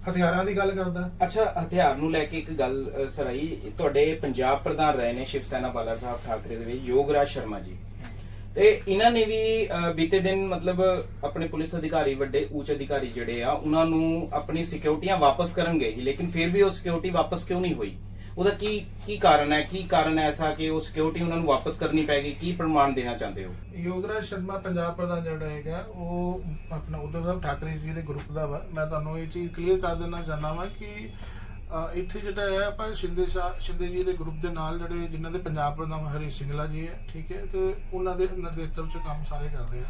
ਹਥਿਆਰਾਂ ਦੀ ਗੱਲ ਕਰਦਾ। ਅੱਛਾ, ਹਥਿਆਰ ਨੂੰ ਲੈ ਕੇ ਇੱਕ ਗੱਲ ਸਰਾਈ, ਤੁਹਾਡੇ ਪੰਜਾਬ ਪ੍ਰਧਾਨ ਰਹੇ ਨੇ ਸ਼ਿਵ ਸੈਨਾ ਬਾਲਾ ਸਾਹਿਬ ਠਾਕਰੇ ਦੇ ਵਿੱਚ ਯੋਗਰਾਜ ਸ਼ਰਮਾ ਜੀ, ਤੇ ਇਹਨਾਂ ਨੇ ਵੀ ਬੀਤੇ ਦਿਨ ਮਤਲਬ ਆਪਣੇ ਪੁਲਿਸ ਅਧਿਕਾਰੀ, ਵੱਡੇ ਉੱਚ ਅਧਿਕਾਰੀ ਜਿਹੜੇ ਆ, ਉਹਨਾਂ ਨੂੰ ਆਪਣੀ ਸਿਕਿਉਰਟੀਆਂ ਵਾਪਸ ਕਰਨ ਗਏ ਸੀ, ਲੇਕਿਨ ਫਿਰ ਵੀ ਉਹ ਸਿਕਿਉਰਿਟੀ ਵਾਪਸ ਕਿਉਂ ਨਹੀਂ ਹੋਈ? ਉਹਦਾ ਕੀ ਕਾਰਨ ਹੈ? ਕੀ ਕਾਰਨ ਹੈ ਐਸਾ ਕਿ ਉਹ ਸਿਕਿਉਰਿਟੀ ਉਹਨਾਂ ਨੂੰ ਵਾਪਸ ਕਰਨੀ ਪੈਗੀ? ਕੀ ਪ੍ਰਮਾਣ ਦੇਣਾ ਚਾਹੁੰਦੇ ਹੋ? ਯੋਗਰਾਜ ਸ਼ਰਮਾ ਪੰਜਾਬ ਪ੍ਰਧਾਨ ਜਿਹੜਾ ਹੈਗਾ, ਉਹ ਆਪਣਾ ਉद्धਵ ਸਾਹਿਬ ਠਾਕਰੇ ਜੀ ਦੇ ਗਰੁੱਪ ਦਾ ਵਾ। ਮੈਂ ਤੁਹਾਨੂੰ ਇਹ ਚੀਜ਼ ਕਲੀਅਰ ਕਰ ਦੇਣਾ ਚਾਹੁੰਦਾ ਵਾਂ ਕਿ ਇੱਥੇ ਜਿਹੜਾ ਹੈ ਆਪਾਂ ਸ਼ਿੰਦੇ ਜੀ ਦੇ ਗਰੁੱਪ ਦੇ ਨਾਲ ਜਿਹੜੇ ਜਿਨ੍ਹਾਂ ਦੇ ਪੰਜਾਬ ਪ੍ਰਧਾਨ ਹਰੀ ਸਿੰਘਲਾ ਜੀ ਹੈ, ਠੀਕ ਹੈ, ਤੇ ਉਹਨਾਂ ਦੇ ਨੇਤਰਤਵ 'ਚ ਕੰਮ ਸਾਰੇ ਕਰਦੇ ਆ।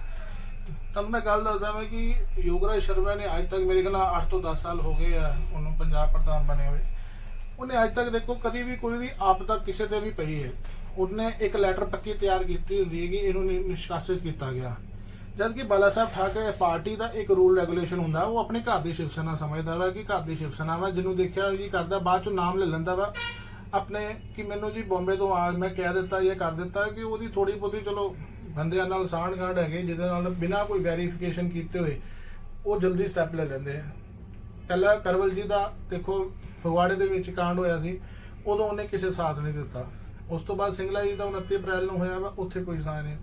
ਤੁਹਾਨੂੰ ਮੈਂ ਗੱਲ ਦੱਸਦਾ ਮੈਂ ਕਿ ਯੋਗਰਾਜ ਸ਼ਰਮਾ ਨੇ ਅੱਜ ਤੱਕ ਮੇਰੇ ਖਿਆਲ 8 ਤੋਂ 10 ਸਾਲ ਹੋ ਗਏ ਆ ਉਹਨੂੰ ਪੰਜਾਬ ਪ੍ਰਧਾਨ ਬਣੇ ਹੋਏ। ਉਹਨੇ ਅੱਜ ਤੱਕ ਦੇਖੋ ਕਦੀ ਵੀ ਕੋਈ ਦੀ ਆਪਦਾ ਕਿਸੇ ਤੇ ਵੀ ਪਈ ਹੈ, ਉਹਨੇ ਇੱਕ ਲੈਟਰ ਪੱਕੀ ਤਿਆਰ ਕੀਤੀ ਹੁੰਦੀ ਹੈ ਕਿ ਇਹਨੂੰ ਨਿਸ਼ਕਾਸਿਤ ਕੀਤਾ ਗਿਆ। ਜਦ ਕਿ ਬਾਲਾ ਸਾਹਿਬ ਠਾਕਰੇ ਪਾਰਟੀ ਦਾ ਇੱਕ ਰੂਲ ਰੈਗੂਲੇਸ਼ਨ ਹੁੰਦਾ, ਉਹ ਆਪਣੇ ਘਰ ਦੀ ਸ਼ਿਵ ਸੈਨਾ ਸਮਝਦਾ ਵਾ ਕਿ ਘਰ ਦੀ ਸ਼ਿਵ ਸੈਨਾ ਵਾ, ਜਿਹਨੂੰ ਦੇਖਿਆ ਜੀ ਕਰਦਾ, ਬਾਅਦ ਚੋਂ ਨਾਮ ਲੈ ਲੈਂਦਾ ਵਾ ਆਪਣੇ ਕਿ ਮੈਨੂੰ ਜੀ ਬੰਬੇ ਤੋਂ ਆ ਮੈਂ ਕਹਿ ਦਿੱਤਾ ਇਹ ਕਰ ਦਿੱਤਾ, ਕਿ ਉਹਦੀ ਥੋੜੀ ਬਹੁਤੀ ਚਲੋ ਬੰਦਿਆਂ ਨਾਲ ਸਾਂਢ ਗਾਂਢ ਹੈਗੇ ਜਿਹਦੇ ਨਾਲ ਬਿਨਾਂ ਕੋਈ ਵੈਰੀਫਿਕੇਸ਼ਨ ਕੀਤੇ ਹੋਏ ਉਹ ਜਲਦੀ ਸਟੈਪ ਲੈ ਲੈਂਦੇ ਆ। ਪਹਿਲਾਂ ਕਰਵਲ ਜੀ ਦਾ ਦੇਖੋ ਫਗਵਾੜੇ ਦੇ ਵਿੱਚ ਕਾਂਡ ਹੋਇਆ ਸੀ, ਉਦੋਂ ਉਹਨੇ ਕਿਸੇ ਸਾਥ ਨਹੀਂ ਦਿੱਤਾ। ਉਸ ਤੋਂ ਬਾਅਦ ਸਿੰਗਲਾ ਜੀ ਦਾ 29 ਅਪ੍ਰੈਲ ਨੂੰ ਹੋਇਆ ਵਾ, ਉੱਥੇ ਕੋਈ ਸਾਥ ਨਹੀਂ।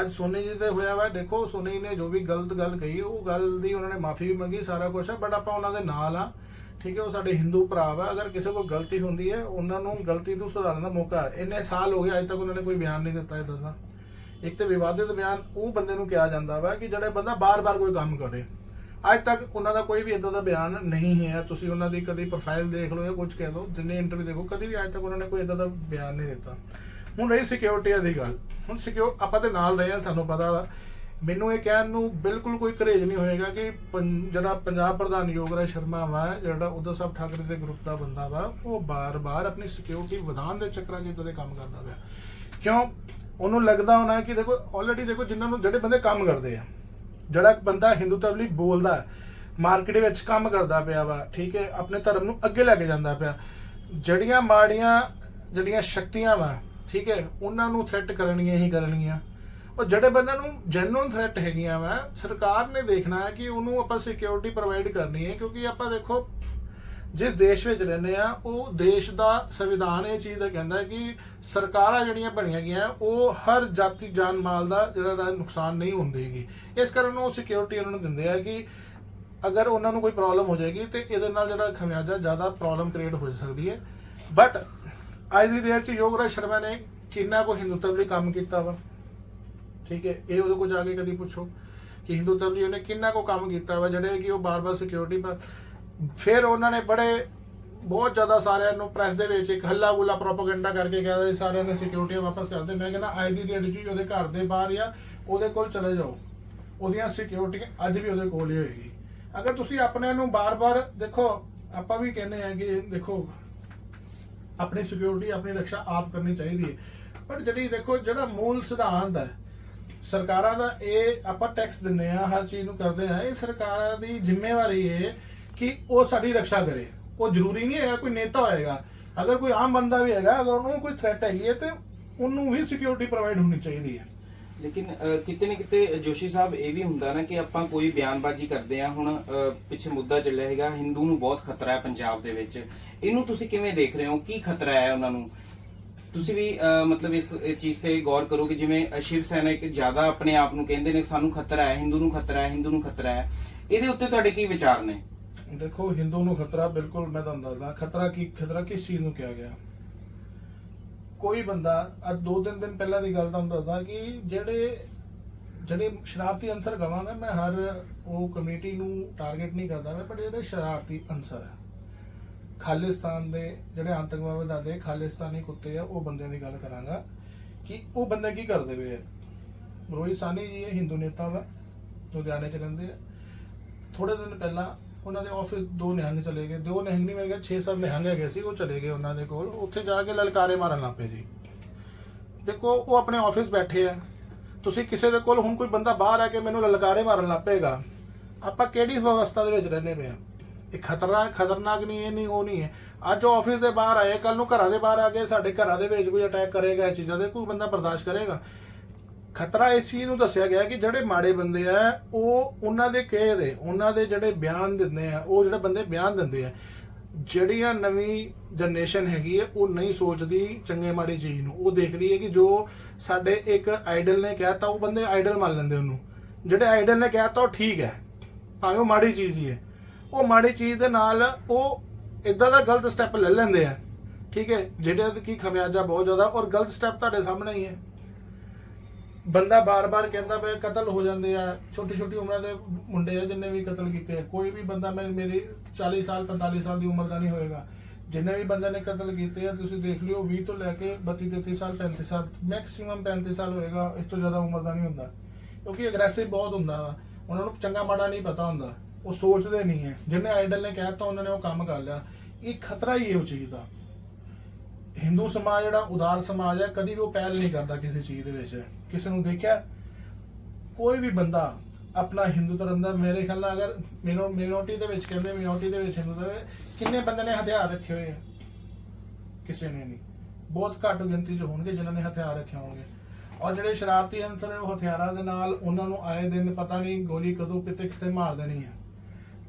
ਅੱਜ ਸੋਨੀ ਜੀ ਤੇ ਹੋਇਆ ਵਾ, ਦੇਖੋ ਸੋਨੀ ਨੇ ਜੋ ਵੀ ਗਲਤ ਗੱਲ ਕਹੀ ਉਹ ਗੱਲ ਦੀ ਉਹਨਾਂ ਨੇ ਮਾਫੀ ਵੀ ਮੰਗੀ, ਸਾਰਾ ਕੁਝ ਹੈ, ਬਟ ਆਪਾਂ ਉਹਨਾਂ ਦੇ ਨਾਲ ਆ, ਠੀਕ ਹੈ। ਉਹ ਸਾਡੇ ਹਿੰਦੂ ਭਰਾ ਵਾ, ਅਗਰ ਕਿਸੇ ਕੋਲ ਗਲਤੀ ਹੁੰਦੀ ਹੈ ਉਹਨਾਂ ਨੂੰ ਗਲਤੀ ਤੋਂ ਸੁਧਾਰਨ ਦਾ ਮੌਕਾ ਹੈ। ਇੰਨੇ ਸਾਲ ਹੋ ਗਏ ਅੱਜ ਤੱਕ ਉਹਨਾਂ ਨੇ ਕੋਈ ਬਿਆਨ ਨਹੀਂ ਦਿੱਤਾ ਇਦਾਂ ਦਾ। ਇੱਕ ਤੇ ਵਿਵਾਦਿਤ ਬਿਆਨ ਉਹ ਬੰਦੇ ਨੂੰ ਕਿਹਾ ਜਾਂਦਾ ਵਾ ਕਿ ਜਿਹੜਾ ਬੰਦਾ ਬਾਰ-ਬਾਰ ਕੋਈ ਕੰਮ ਕਰੇ। ਅੱਜ ਤੱਕ ਉਹਨਾਂ ਦਾ ਕੋਈ ਵੀ ਇਦਾਂ ਦਾ ਬਿਆਨ ਨਹੀਂ ਹੈ। ਤੁਸੀਂ ਉਹਨਾਂ ਦੀ ਕਦੀ ਪ੍ਰੋਫਾਈਲ ਦੇਖ ਲਓ ਜਾਂ ਕੁਝ ਕਹਿ ਲਓ, ਜਿੰਨੇ ਇੰਟਰਵਿਊ ਦੇਖੋ, ਕਦੀ ਵੀ ਅੱਜ ਤੱਕ ਉਹਨਾਂ ਨੇ ਕੋਈ ਇਦਾਂ ਦਾ ਬਿਆਨ ਨਹੀਂ ਦਿੱਤਾ। ਹੁਣ ਰਹੀ ਸਿਕਿਉਰਿਟੀ ਦੀ ਗੱਲ, ਹੁਣ ਆਪਾਂ ਦੇ ਨਾਲ ਰਹੇ ਹਾਂ, ਸਾਨੂੰ ਪਤਾ ਵਾ। ਮੈਨੂੰ ਇਹ ਕਹਿਣ ਨੂੰ ਬਿਲਕੁਲ ਕੋਈ ਘਰੇਜ ਨਹੀਂ ਹੋਏਗਾ ਕਿ ਜਿਹੜਾ ਪੰਜਾਬ ਪ੍ਰਧਾਨ ਯੋਗਰਾਜ ਸ਼ਰਮਾ ਵਾ, ਜਿਹੜਾ ਉद्धਵ ਸਾਹਿਬ ਠਾਕਰੇ ਦੇ ਗਰੁੱਪ ਦਾ ਬੰਦਾ ਵਾ, ਉਹ ਬਾਰ-ਬਾਰ ਆਪਣੀ ਸਿਕਿਉਰਿਟੀ ਵਧਾਉਣ ਦੇ ਚੱਕਰਾਂ 'ਚ ਇਦਾਂ ਦੇ ਕੰਮ ਕਰਦਾ ਪਿਆ। ਕਿਉਂ? ਉਹਨੂੰ ਲੱਗਦਾ ਹੋਣਾ ਕਿ ਦੇਖੋ ਆਲਰੇਡੀ ਦੇਖੋ ਜਿਨ੍ਹਾਂ ਨੂੰ ਜਿਹੜੇ ਬੰਦੇ ਕੰਮ ਕਰਦੇ ਆ, ਜਿਹੜਾ ਬੰਦਾ ਹਿੰਦੂਤਵ ਲਈ ਬੋਲਦਾ, ਮਾਰਕੀਟ ਵਿੱਚ ਕੰਮ ਕਰਦਾ ਪਿਆ ਵਾ, ਠੀਕ ਹੈ, ਆਪਣੇ ਧਰਮ ਨੂੰ ਅੱਗੇ ਲੈ ਕੇ ਜਾਂਦਾ ਪਿਆ, ਜਿਹੜੀਆਂ ਮਾੜੀਆਂ ਜਿਹੜੀਆਂ ਸ਼ਕਤੀਆਂ ਵਾ, ਠੀਕ ਹੈ, ਉਹਨਾਂ ਨੂੰ ਥ੍ਰੈਟ ਕਰਨਗੀਆਂ ਹੀ ਕਰਨਗੀਆਂ। ਉਹ ਜਿਹੜੇ ਬੰਦਿਆਂ ਨੂੰ ਜੈਨੂਇਨ ਥ੍ਰੈਟ ਹੈਗੀਆਂ ਵਾ, ਸਰਕਾਰ ਨੇ ਦੇਖਣਾ ਹੈ ਕਿ ਉਹਨੂੰ ਆਪਾਂ ਸਿਕਿਉਰਿਟੀ ਪ੍ਰੋਵਾਈਡ ਕਰਨੀ ਹੈ। ਕਿਉਂਕਿ ਆਪਾਂ ਦੇਖੋ ਜਿਸ ਦੇਸ਼ ਵਿੱਚ ਰਹਿੰਦੇ ਆ, ਉਹ ਦੇਸ਼ ਦਾ ਸੰਵਿਧਾਨ ਇਹ ਚੀਜ਼ ਦਾ ਕਹਿੰਦਾ ਹੈ ਕਿ ਸਰਕਾਰਾਂ ਜਿਹੜੀਆਂ ਬਣੀਆਂ ਗਈਆਂ ਉਹ ਹਰ ਜਾਤੀ ਜਾਨ ਮਾਲ ਦਾ ਜਿਹੜਾ ਨੁਕਸਾਨ ਨਹੀਂ ਹੋਣ ਦੇਗੀ। ਇਸ ਕਾਰਨ ਉਹ ਸਿਕਿਉਰਿਟੀ ਉਹਨਾਂ ਨੂੰ ਦਿੰਦੇ ਆ ਕਿ ਅਗਰ ਉਹਨਾਂ ਨੂੰ ਕੋਈ ਪ੍ਰੋਬਲਮ ਹੋ ਜਾਏਗੀ ਤੇ ਇਹਦੇ ਨਾਲ ਜਿਹੜਾ ਖਮਿਆਜਾ ਜ਼ਿਆਦਾ ਪ੍ਰੋਬਲਮ ਕ੍ਰੀਏਟ ਹੋ ਸਕਦੀ ਹੈ। ਬਟ ਅੱਜ ਦੀ ਡੇਟ 'ਚ ਯੋਗਰਾਜ ਸ਼ਰਮਾ ਨੇ ਕਿੰਨਾ ਕੋ ਹਿੰਦੂਤਵ ਲਈ ਕੰਮ ਕੀਤਾ ਵਾ, ਠੀਕ ਹੈ, ਇਹ ਉਹਦੇ ਕੋਲ ਜਾ ਕੇ ਕਦੀ ਪੁੱਛੋ ਕਿ ਹਿੰਦੂਤਵ ਲਈ ਉਹਨੇ ਕਿੰਨਾ ਕੋ ਕੰਮ ਕੀਤਾ ਵਾ, ਜਿਹੜੇ ਕਿ ਉਹ ਬਾਰ-ਬਾਰ ਸਿਕਿਉਰਿਟੀ ਪਰ ਫਿਰ ਉਹਨਾਂ ਨੇ ਬਹੁਤ ਜ਼ਿਆਦਾ ਸਾਰਿਆਂ ਨੂੰ ਪ੍ਰੈਸ ਦੇ ਵਿੱਚ ਇੱਕ ਹੱਲਾ ਗੁੱਲਾ ਪ੍ਰੋਪਾਗੈਂਡਾ ਕਰਕੇ ਕਹਿੰਦਾ ਸੀ ਸਾਰਿਆਂ ਨੇ ਸਿਕਿਉਰਿਟੀ ਵਾਪਸ ਕਰ ਦੇ। ਮੈਂ ਕਹਿੰਦਾ ਅੱਜ ਦੀ ਡੇਟ 'ਚ ਉਹਦੇ ਘਰ ਦੇ ਬਾਹਰ ਜਾਂ ਉਹਦੇ ਕੋਲ ਚਲੇ ਜਾਓ, ਉਹਦੀਆਂ ਸਿਕਿਉਰਿਟੀ ਅੱਜ ਵੀ ਉਹਦੇ ਕੋਲ ਹੀ ਹੋਏਗੀ। ਅਗਰ ਤੁਸੀਂ ਆਪਣੇ ਨੂੰ ਬਾਰ-ਬਾਰ ਦੇਖੋ, ਆਪਾਂ ਵੀ ਕਹਿੰਦੇ ਆ ਕਿ ਦੇਖੋ ਆਪਣੀ ਸਿਕਿਉਰਿਟੀ ਆਪਣੀ ਰੱਖਿਆ ਆਪ ਕਰਨੀ ਚਾਹੀਦੀ ਹੈ, ਪਰ ਜਿਹੜਾ ਮੂਲ ਸਿਧਾਂਤ ਹੈ ਸਰਕਾਰਾਂ ਦਾ, ਇਹ ਆਪਾਂ ਟੈਕਸ ਦਿੰਦੇ ਆ, ਹਰ ਚੀਜ਼ ਨੂੰ ਕਰਦੇ ਆ, ਇਹ ਸਰਕਾਰਾਂ ਦੀ ਜ਼ਿੰਮੇਵਾਰੀ ਹੈ ਕਿ ਉਹ ਸਾਡੀ ਰੱਖਿਆ ਕਰੇ। ਉਹ ਜ਼ਰੂਰੀ ਨਹੀਂ ਹੈਗਾ ਕੋਈ ਨੇਤਾ ਹੋਏਗਾ, ਅਗਰ ਕੋਈ ਆਮ ਬੰਦਾ ਵੀ ਹੈਗਾ, ਅਗਰ ਉਹਨੂੰ ਕੋਈ ਥ੍ਰੈਟ ਹੈਗੀ ਹੈ ਤੇ ਉਹਨੂੰ ਵੀ ਸਿਕਿਉਰਿਟੀ ਪ੍ਰੋਵਾਈਡ ਹੋਣੀ ਚਾਹੀਦੀ ਹੈ। ਲੇਕਿਨ ਕਿਤੇ ਨਾ ਕਿਤੇ ਜੋਸ਼ੀ ਸਾਹਿਬ ਇਹ ਵੀ ਹੁੰਦਾ ਨਾ ਕਿ ਆਪਾਂ ਕੋਈ ਬਿਆਨਬਾਜ਼ੀ ਕਰਦੇ ਆ, ਹੁਣ ਪਿੱਛੇ ਮੁੱਦਾ ਚੱਲਿਆ ਹੈਗਾ ਹਿੰਦੂ ਨੂੰ ਬਹੁਤ ਖਤਰਾ ਹੈ ਪੰਜਾਬ ਦੇ ਵਿੱਚ, ਇਹਨੂੰ ਤੁਸੀਂ ਕਿਵੇਂ ਦੇਖ ਰਹੇ ਹੋ? ਕੀ ਖਤਰਾ ਹੈ ਉਹਨਾਂ ਨੂੰ? ਤੁਸੀਂ ਵੀ ਮਤਲਬ ਇਸ ਚੀਜ਼ ਤੇ ਗੌਰ ਕਰੋ ਕਿ ਜਿਵੇਂ ਸ਼ਿਵ ਸੈਨਾ ਇੱਕ ਜ਼ਿਆਦਾ ਆਪਣੇ ਆਪ ਨੂੰ ਕਹਿੰਦੇ ਨੇ ਸਾਨੂੰ ਖਤਰਾ ਹੈ, ਹਿੰਦੂ ਨੂੰ ਖਤਰਾ ਹੈ, ਹਿੰਦੂ ਨੂੰ ਖਤਰਾ ਹੈ, ਇਹਦੇ ਉੱਤੇ ਤੁਹਾਡੇ ਕੀ ਵਿਚਾਰ ਨੇ? ਦੇਖੋ ਹਿੰਦੂ ਨੂੰ ਖਤਰਾ, ਬਿਲਕੁਲ ਮੈਂ ਤੁਹਾਨੂੰ ਦੱਸਦਾ ਖਤਰਾ ਕਿਸ ਚੀਜ਼ ਨੂੰ ਕਿਹਾ ਗਿਆ। ਕੋਈ ਬੰਦਾ ਅੱਜ 2-3 ਦਿਨ ਪਹਿਲਾਂ ਦੀ ਗੱਲ ਤੁਹਾਨੂੰ ਦੱਸਦਾ ਕਿ ਜਿਹੜੇ ਸ਼ਰਾਰਤੀ ਅੰਸਰ ਕਵਾਂਗਾ ਮੈਂ, ਹਰ ਉਹ ਕਮਿਊਨਿਟੀ ਨੂੰ ਟਾਰਗੇਟ ਨਹੀਂ ਕਰਦਾ ਮੈਂ, ਪਰ ਜਿਹੜੇ ਸ਼ਰਾਰਤੀ ਅੰਸਰ ਹੈ ਖਾਲਿਸਤਾਨ ਦੇ, ਜਿਹੜੇ ਆਤੰਕਵਾਦ ਦੇ ਖਾਲਿਸਤਾਨੀ ਕੁੱਤੇ ਆ, ਉਹ ਬੰਦਿਆਂ ਦੀ ਗੱਲ ਕਰਾਂਗਾ ਕਿ ਉਹ ਬੰਦੇ ਕੀ ਕਰਦੇ ਪਏ ਆ। ਰੋਹਿਤ ਸਾਨੀ ਜੀ ਇਹ ਹਿੰਦੂ ਨੇਤਾ ਵਾ, ਲੁਧਿਆਣੇ ਚ ਰਹਿੰਦੇ ਆ। ਥੋੜੇ ਦਿਨ ਪਹਿਲਾਂ ਉਹਨਾਂ ਦੇ ਆਫਿਸ 2 ਨਿਹੰਗ ਚਲੇ ਗਏ, 2 ਨਿਹੰਗ ਨਹੀਂ ਮਿਲ ਗਏ, 6-7 ਨਿਹੰਗ ਹੈਗੇ ਸੀ, ਉਹ ਚਲੇ ਗਏ ਉਹਨਾਂ ਦੇ ਕੋਲ, ਉੱਥੇ ਜਾ ਕੇ ਲਲਕਾਰੇ ਮਾਰਨ ਲੱਗ ਪਏ ਜੀ। ਦੇਖੋ ਉਹ ਆਪਣੇ ਆਫਿਸ ਬੈਠੇ ਆ, ਤੁਸੀਂ ਕਿਸੇ ਦੇ ਕੋਲ ਹੁਣ ਕੋਈ ਬੰਦਾ ਬਾਹਰ ਆ ਕੇ ਮੈਨੂੰ ਲਲਕਾਰੇ ਮਾਰਨ ਲੱਗ ਪਏਗਾ, ਆਪਾਂ ਕਿਹੜੀ ਵਿਵਸਥਾ ਦੇ ਵਿੱਚ ਰਹਿੰਦੇ ਪਏ ਆ? ਇਹ ਖਤਰਨਾਕ ਨਹੀਂ, ਇਹ ਨਹੀਂ, ਉਹ ਨਹੀਂ ਹੈ। ਅੱਜ ਉਹ ਆਫਿਸ ਦੇ ਬਾਹਰ ਆਏ, ਕੱਲ ਨੂੰ ਘਰਾਂ ਦੇ ਬਾਹਰ ਆ ਕੇ ਸਾਡੇ ਘਰਾਂ ਦੇ ਵਿੱਚ ਕੋਈ ਅਟੈਕ ਕਰੇਗਾ, ਇਹ ਚੀਜ਼ਾਂ ਦੇ ਕੋਈ ਬੰਦਾ ਬਰਦਾਸ਼ਤ ਕਰੇਗਾ? ਖਤਰਾ ਇਸ ਚੀਜ਼ ਨੂੰ ਦੱਸਿਆ ਗਿਆ ਕਿ ਜਿਹੜੇ ਮਾੜੇ ਬੰਦੇ ਆ ਉਹ ਉਹਨਾਂ ਦੇ ਕਹੇ ਦੇ, ਉਹਨਾਂ ਦੇ ਜਿਹੜੇ ਬਿਆਨ ਦਿੰਦੇ ਆ, ਉਹ ਜਿਹੜੇ ਬੰਦੇ ਬਿਆਨ ਦਿੰਦੇ ਆ, ਜਿਹੜੀਆਂ ਨਵੀਂ ਜਨਰੇਸ਼ਨ ਹੈਗੀ ਹੈ ਉਹ ਨਹੀਂ ਸੋਚਦੀ ਚੰਗੇ ਮਾੜੀ ਚੀਜ਼ ਨੂੰ, ਉਹ ਦੇਖਦੀ ਹੈ ਕਿ ਜੋ ਸਾਡੇ ਇੱਕ ਆਈਡਲ ਨੇ ਕਹਿਤਾ ਉਹ ਬੰਦੇ ਆਈਡਲ ਮੰਨ ਲੈਂਦੇ ਉਹਨੂੰ, ਜਿਹੜੇ ਆਈਡਲ ਨੇ ਕਹਿਤਾ ਉਹ ਠੀਕ ਹੈ ਭਾਵੇਂ ਉਹ ਮਾੜੀ ਚੀਜ਼ ਹੀ ਹੈ, ਉਹ ਮਾੜੀ ਚੀਜ਼ ਦੇ ਨਾਲ ਉਹ ਇਦਾਂ ਦਾ ਗਲਤ ਸਟੈਪ ਲੈ ਲੈਂਦੇ ਆ, ਠੀਕ ਹੈ, ਜਿਹੜੇ ਕੀ ਖਮਿਆਜਾ ਬਹੁਤ ਜ਼ਿਆਦਾ, ਔਰ ਗਲਤ ਸਟੈਪ ਤੁਹਾਡੇ ਸਾਹਮਣੇ ਹੀ ਹੈ। ਬੰਦਾ ਬਾਰ-ਬਾਰ ਕਹਿੰਦਾ ਪਿਆ ਕਤਲ ਹੋ ਜਾਂਦੇ ਆ, ਛੋਟੀ ਉਮਰਾਂ ਦੇ ਮੁੰਡੇ ਆ ਜਿੰਨੇ ਵੀ ਕਤਲ ਕੀਤੇ, ਕੋਈ ਵੀ ਬੰਦਾ ਮੇਰੀ 40 ਸਾਲ 45 ਸਾਲ ਦੀ ਉਮਰ ਦਾ ਨਹੀਂ ਹੋਏਗਾ, ਜਿੰਨੇ ਵੀ ਬੰਦੇ ਨੇ ਕਤਲ ਕੀਤੇ ਆ ਤੁਸੀਂ ਦੇਖ ਲਿਓ 20 ਤੋਂ ਲੈ ਕੇ 32 33 ਸਾਲ 35 ਸਾਲ ਮੈਕਸਿਮਮ 35 ਸਾਲ ਹੋਏਗਾ, ਇਸ ਤੋਂ ਜ਼ਿਆਦਾ ਉਮਰ ਦਾ ਨਹੀਂ ਹੁੰਦਾ, ਕਿਉਂਕਿ ਅਗਰੈਸਿਵ ਬਹੁਤ ਹੁੰਦਾ ਵਾ, ਉਹਨਾਂ ਨੂੰ ਚੰਗਾ ਮਾੜਾ ਨਹੀਂ ਪਤਾ ਹੁੰਦਾ, ਉਹ ਸੋਚਦੇ ਨਹੀਂ ਹੈ। ਜਿਹਨੇ ਆਈਡਲ ਨੇ ਕਹਿਤਾ ਉਹਨਾਂ ਨੇ ਉਹ ਕੰਮ ਕਰ ਲਿਆ, ਇਹ ਖਤਰਾ ਹੀ ਇਹੋ ਚੀਜ਼ ਦਾ। ਹਿੰਦੂ ਸਮਾਜ ਜਿਹੜਾ ਉਦਾਰ ਸਮਾਜ ਹੈ, ਕਦੀ ਵੀ ਉਹ ਪਹਿਲ ਨਹੀਂ ਕਰਦਾ ਕਿਸੇ ਚੀਜ਼ ਦੇ ਵਿੱਚ। ਕਿਸੇ ਨੂੰ ਦੇਖਿਆ ਕੋਈ ਵੀ ਬੰਦਾ ਆਪਣਾ ਹਿੰਦੂ ਧਰਮ ਦਾ, ਮੇਰੇ ਖਿਆਲ ਨਾਲ ਅਗਰ ਮਿਨੋਰਟੀ ਦੇ ਵਿੱਚ ਕਹਿੰਦੇ ਮਿਨੋਰਟੀ ਦੇ ਵਿੱਚ ਹਿੰਦੂ ਦੇ ਕਿੰਨੇ ਬੰਦੇ ਨੇ ਹਥਿਆਰ ਰੱਖੇ ਹੋਏ ਆ? ਕਿਸੇ ਨੇ ਨਹੀਂ, ਬਹੁਤ ਘੱਟ ਗਿਣਤੀ 'ਚ ਹੋਣਗੇ ਜਿਨ੍ਹਾਂ ਨੇ ਹਥਿਆਰ ਰੱਖੇ ਹੋਣਗੇ। ਔਰ ਜਿਹੜੇ ਸ਼ਰਾਰਤੀ ਅਨਸਰ ਹੈ ਉਹ ਹਥਿਆਰਾਂ ਦੇ ਨਾਲ ਉਹਨਾਂ ਨੂੰ ਆਏ ਦਿਨ ਪਤਾ ਨਹੀਂ ਗੋਲੀ ਕਦੋਂ ਕਿਤੇ ਮਾਰ ਦੇਣੀ ਹੈ।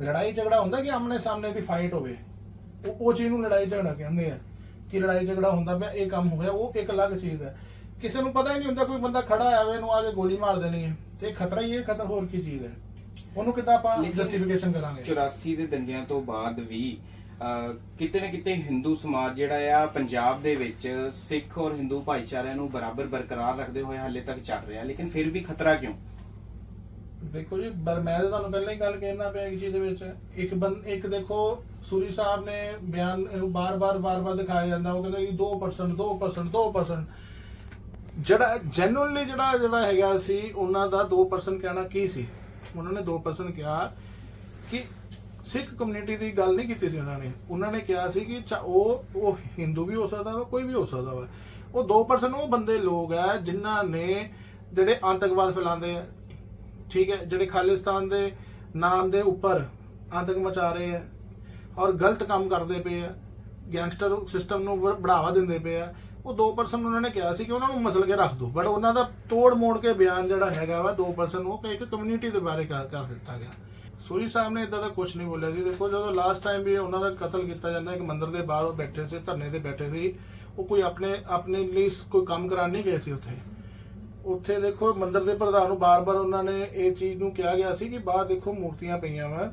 ਲੜਾਈ ਝਗੜਾ ਹੁੰਦਾ ਕਿ ਆਮਣੇ ਸਾਹਮਣੇ ਦੀ ਫਾਈਟ ਹੋਵੇ, ਉਹ ਚੀਜ਼ ਨੂੰ ਲੜਾਈ ਝਗੜਾ ਕਹਿੰਦੇ ਆ ਕਿ ਲੜਾਈ ਝਗੜਾ ਹੁੰਦਾ ਪਿਆ, ਇਹ ਕੰਮ ਹੋਇਆ, ਉਹ ਇੱਕ ਅਲੱਗ ਚੀਜ਼ ਹੈ। ਕਿਸੇ ਨੂੰ ਪਤਾ ਹੀ ਨਹੀਂ ਹੁੰਦਾ, ਕੋਈ ਬੰਦਾ ਖੜਾ ਆਵੇ ਇਹਨੂੰ ਆ ਕੇ ਗੋਲੀ ਮਾਰ ਦੇਣੀ ਹੈ, ਤੇ ਖਤਰਾ ਹੀ ਹੈ, ਖਤਰਾ ਹੋਰ ਕੀ ਚੀਜ਼ ਹੈ, ਉਹਨੂੰ ਕਿੱਦਾਂ ਆਪਾਂ ਜਸਟੀਫਿਕੇਸ਼ਨ ਕਰਾਂਗੇ? 84 ਦੇ ਦੰਗਿਆਂ ਤੋਂ ਬਾਅਦ ਵੀ ਕਿਤੇ ਨਾ ਕਿਤੇ ਹਿੰਦੂ ਸਮਾਜ ਜਿਹੜਾ ਆ ਪੰਜਾਬ ਦੇ ਵਿੱਚ ਸਿੱਖ ਔਰ ਹਿੰਦੂ ਭਾਈਚਾਰਿਆਂ ਨੂੰ ਬਰਾਬਰ ਬਰਕਰਾਰ ਰੱਖਦੇ ਹੋਏ ਹਾਲੇ ਤੱਕ ਚੱਲ ਰਿਹਾ, ਲੇਕਿਨ ਫਿਰ ਵੀ ਖਤਰਾ ਕਿਉਂ? ਦੇਖੋ ਜੀ, ਮੈਂ ਤੁਹਾਨੂੰ ਪਹਿਲਾਂ ਹੀ ਗੱਲ ਕਹਿਣਾ ਪਿਆ ਇੱਕ ਚੀਜ਼ ਦੇ ਵਿੱਚ, ਇੱਕ ਦੇਖੋ ਸੂਰੀ ਸਾਹਿਬ ਨੇ ਬਿਆਨ ਬਾਰ-ਬਾਰ ਦਿਖਾਇਆ ਜਾਂਦਾ, ਉਹ ਕਹਿੰਦਾ ਕਿ 2% ਜਿਹੜਾ ਜੈਨੂਅਲੀ ਜਿਹੜਾ ਹੈਗਾ ਸੀ ਉਹਨਾਂ ਦਾ 2% ਕਹਿਣਾ ਕੀ ਸੀ? ਉਹਨਾਂ ਨੇ 2% ਕਿਹਾ ਕਿ ਸਿੱਖ ਕਮਿਊਨਿਟੀ ਦੀ ਗੱਲ ਨਹੀਂ ਕੀਤੀ ਸੀ ਉਹਨਾਂ ਨੇ ਕਿਹਾ ਸੀ ਕਿ ਉਹ ਹਿੰਦੂ ਵੀ ਹੋ ਸਕਦਾ ਵਾ, ਕੋਈ ਵੀ ਹੋ ਸਕਦਾ ਵਾ, ਉਹ 2% ਉਹ ਬੰਦੇ ਲੋਕ ਆ ਜਿਨ੍ਹਾਂ ਨੇ ਜਿਹੜੇ ਆਤੰਕਵਾਦ ਫੈਲਾਉਂਦੇ ਆ, ਠੀਕ ਹੈ, ਜਿਹੜੇ ਖਾਲਿਸਤਾਨ ਦੇ ਨਾਮ ਦੇ ਉੱਪਰ ਆਤੰਕ ਮਚਾ ਰਹੇ ਆ ਔਰ ਗਲਤ ਕੰਮ ਕਰਦੇ ਪਏ ਆ, ਗੈਂਗਸਟਰ ਸਿਸਟਮ ਨੂੰ ਬੜਾਵਾ ਦਿੰਦੇ ਪਏ ਆ, ਉਹ 2% ਉਹਨਾਂ ਨੇ ਕਿਹਾ ਸੀ ਕਿ ਉਹਨਾਂ ਨੂੰ ਮਸਲ ਕੇ ਰੱਖ ਦਿਓ, ਬਟ ਉਹਨਾਂ ਦਾ ਤੋੜ ਮੋੜ ਕੇ ਬਿਆਨ ਜਿਹੜਾ ਹੈਗਾ ਵਾ 2% ਉਹ ਇੱਕ ਕਮਿਊਨਿਟੀ ਦੇ ਬਾਰੇ ਕਰ ਦਿੱਤਾ ਗਿਆ। ਸੂਰੀ ਸਾਹਿਬ ਨੇ ਇਦਾਂ ਦਾ ਕੁਝ ਨਹੀਂ ਬੋਲਿਆ ਸੀ। ਦੇਖੋ ਜਦੋਂ ਲਾਸਟ ਟਾਈਮ ਵੀ ਉਹਨਾਂ ਦਾ ਕਤਲ ਕੀਤਾ ਜਾਂਦਾ, ਇੱਕ ਮੰਦਿਰ ਦੇ ਬਾਹਰ ਉਹ ਬੈਠੇ ਸੀ, ਧਰਨੇ ਤੇ ਬੈਠੇ ਸੀ, ਉਹ ਕੋਈ ਆਪਣੇ ਲਈ ਕੋਈ ਕੰਮ ਕਰਾਉਣ ਨਹੀਂ ਗਏ ਸੀ ਉੱਥੇ ਦੇਖੋ ਮੰਦਿਰ ਦੇ ਪ੍ਰਧਾਨ ਨੂੰ ਬਾਰ-ਬਾਰ ਉਹਨਾਂ ਨੇ ਇਹ ਚੀਜ਼ ਨੂੰ ਕਿਹਾ ਗਿਆ ਸੀ ਕਿ ਬਾਹਰ ਦੇਖੋ ਮੂਰਤੀਆਂ ਪਈਆਂ ਵਾ,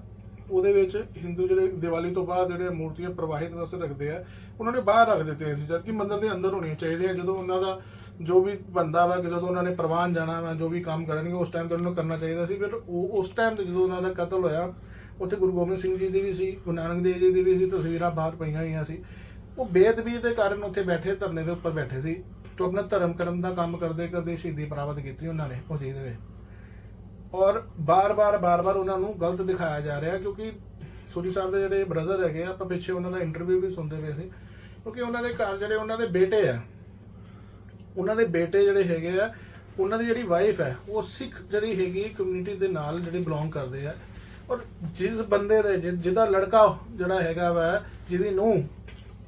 ਉਹਦੇ ਵਿੱਚ ਹਿੰਦੂ ਜਿਹੜੇ ਦੀਵਾਲੀ ਤੋਂ ਬਾਅਦ ਜਿਹੜੇ ਮੂਰਤੀਆਂ ਪ੍ਰਵਾਹਿਤ ਵਾਸਤੇ ਰੱਖਦੇ ਆ ਉਹਨਾਂ ਨੇ ਬਾਹਰ ਰੱਖ ਦਿੱਤੇ ਸੀ, ਜਦ ਕਿ ਮੰਦਿਰ ਦੇ ਅੰਦਰ ਹੋਣੀਆਂ ਚਾਹੀਦੀਆਂ। ਜਦੋਂ ਉਹਨਾਂ ਦਾ ਜੋ ਵੀ ਬੰਦਾ ਵਾ ਕਿ ਜਦੋਂ ਉਹਨਾਂ ਨੇ ਪ੍ਰਵਾਨ ਜਾਣਾ ਵਾ, ਜੋ ਵੀ ਕੰਮ ਕਰਨਗੇ ਉਸ ਟਾਈਮ ਤੇ ਉਹਨਾਂ ਨੂੰ ਕਰਨਾ ਚਾਹੀਦਾ ਸੀ। ਫਿਰ ਉਹ ਉਸ ਟਾਈਮ ਤੇ ਜਦੋਂ ਉਹਨਾਂ ਦਾ ਕਤਲ ਹੋਇਆ ਉੱਥੇ ਗੁਰੂ ਗੋਬਿੰਦ ਸਿੰਘ ਜੀ ਦੀ ਵੀ ਸੀ, ਗੁਰੂ ਨਾਨਕ ਦੇਵ ਜੀ ਦੀ ਵੀ ਸੀ, ਤਸਵੀਰਾਂ ਬਾਹਰ ਪਈਆਂ ਹੋਈਆਂ ਸੀ। ਉਹ ਬੇਅਦਬੀ ਦੇ ਕਾਰਨ ਉੱਥੇ ਬੈਠੇ, ਧਰਨੇ ਦੇ ਉੱਪਰ ਬੈਠੇ ਸੀ, ਤੇ ਆਪਣਾ ਧਰਮ ਕਰਮ ਦਾ ਕੰਮ ਕਰਦੇ ਕਰਦੇ ਸ਼ਹੀਦੀ ਪ੍ਰਾਪਤ ਕੀਤੀ ਉਹਨਾਂ ਨੇ ਉਸ ਚੀਜ਼ ਦੇ ਵਿੱਚ। ਔਰ ਬਾਰ-ਬਾਰ ਉਹਨਾਂ ਨੂੰ ਗਲਤ ਦਿਖਾਇਆ ਜਾ ਰਿਹਾ, ਕਿਉਂਕਿ ਸੂਰੀ ਸਾਹਿਬ ਦੇ ਜਿਹੜੇ ਬ੍ਰਦਰ ਹੈਗੇ ਆ, ਆਪਾਂ ਪਿੱਛੇ ਉਹਨਾਂ ਦਾ ਇੰਟਰਵਿਊ ਵੀ ਸੁਣਦੇ ਪਏ ਸੀ, ਕਿਉਂਕਿ ਉਹਨਾਂ ਦੇ ਘਰ ਜਿਹੜੇ ਉਹਨਾਂ ਦੇ ਬੇਟੇ ਆ, ਉਹਨਾਂ ਦੇ ਬੇਟੇ ਜਿਹੜੇ ਹੈਗੇ ਆ, ਉਹਨਾਂ ਦੀ ਜਿਹੜੀ ਵਾਈਫ ਹੈ ਉਹ ਸਿੱਖ ਜਿਹੜੀ ਹੈਗੀ ਕਮਿਊਨਿਟੀ ਦੇ ਨਾਲ ਜਿਹੜੇ ਬਿਲੋਂਗ ਕਰਦੇ ਆ। ਔਰ ਜਿਸ ਬੰਦੇ ਦੇ ਜਿਹਦਾ ਲੜਕਾ ਜਿਹੜਾ ਹੈਗਾ ਵਾ, ਜਿਹਦੀ ਨੂੰਹ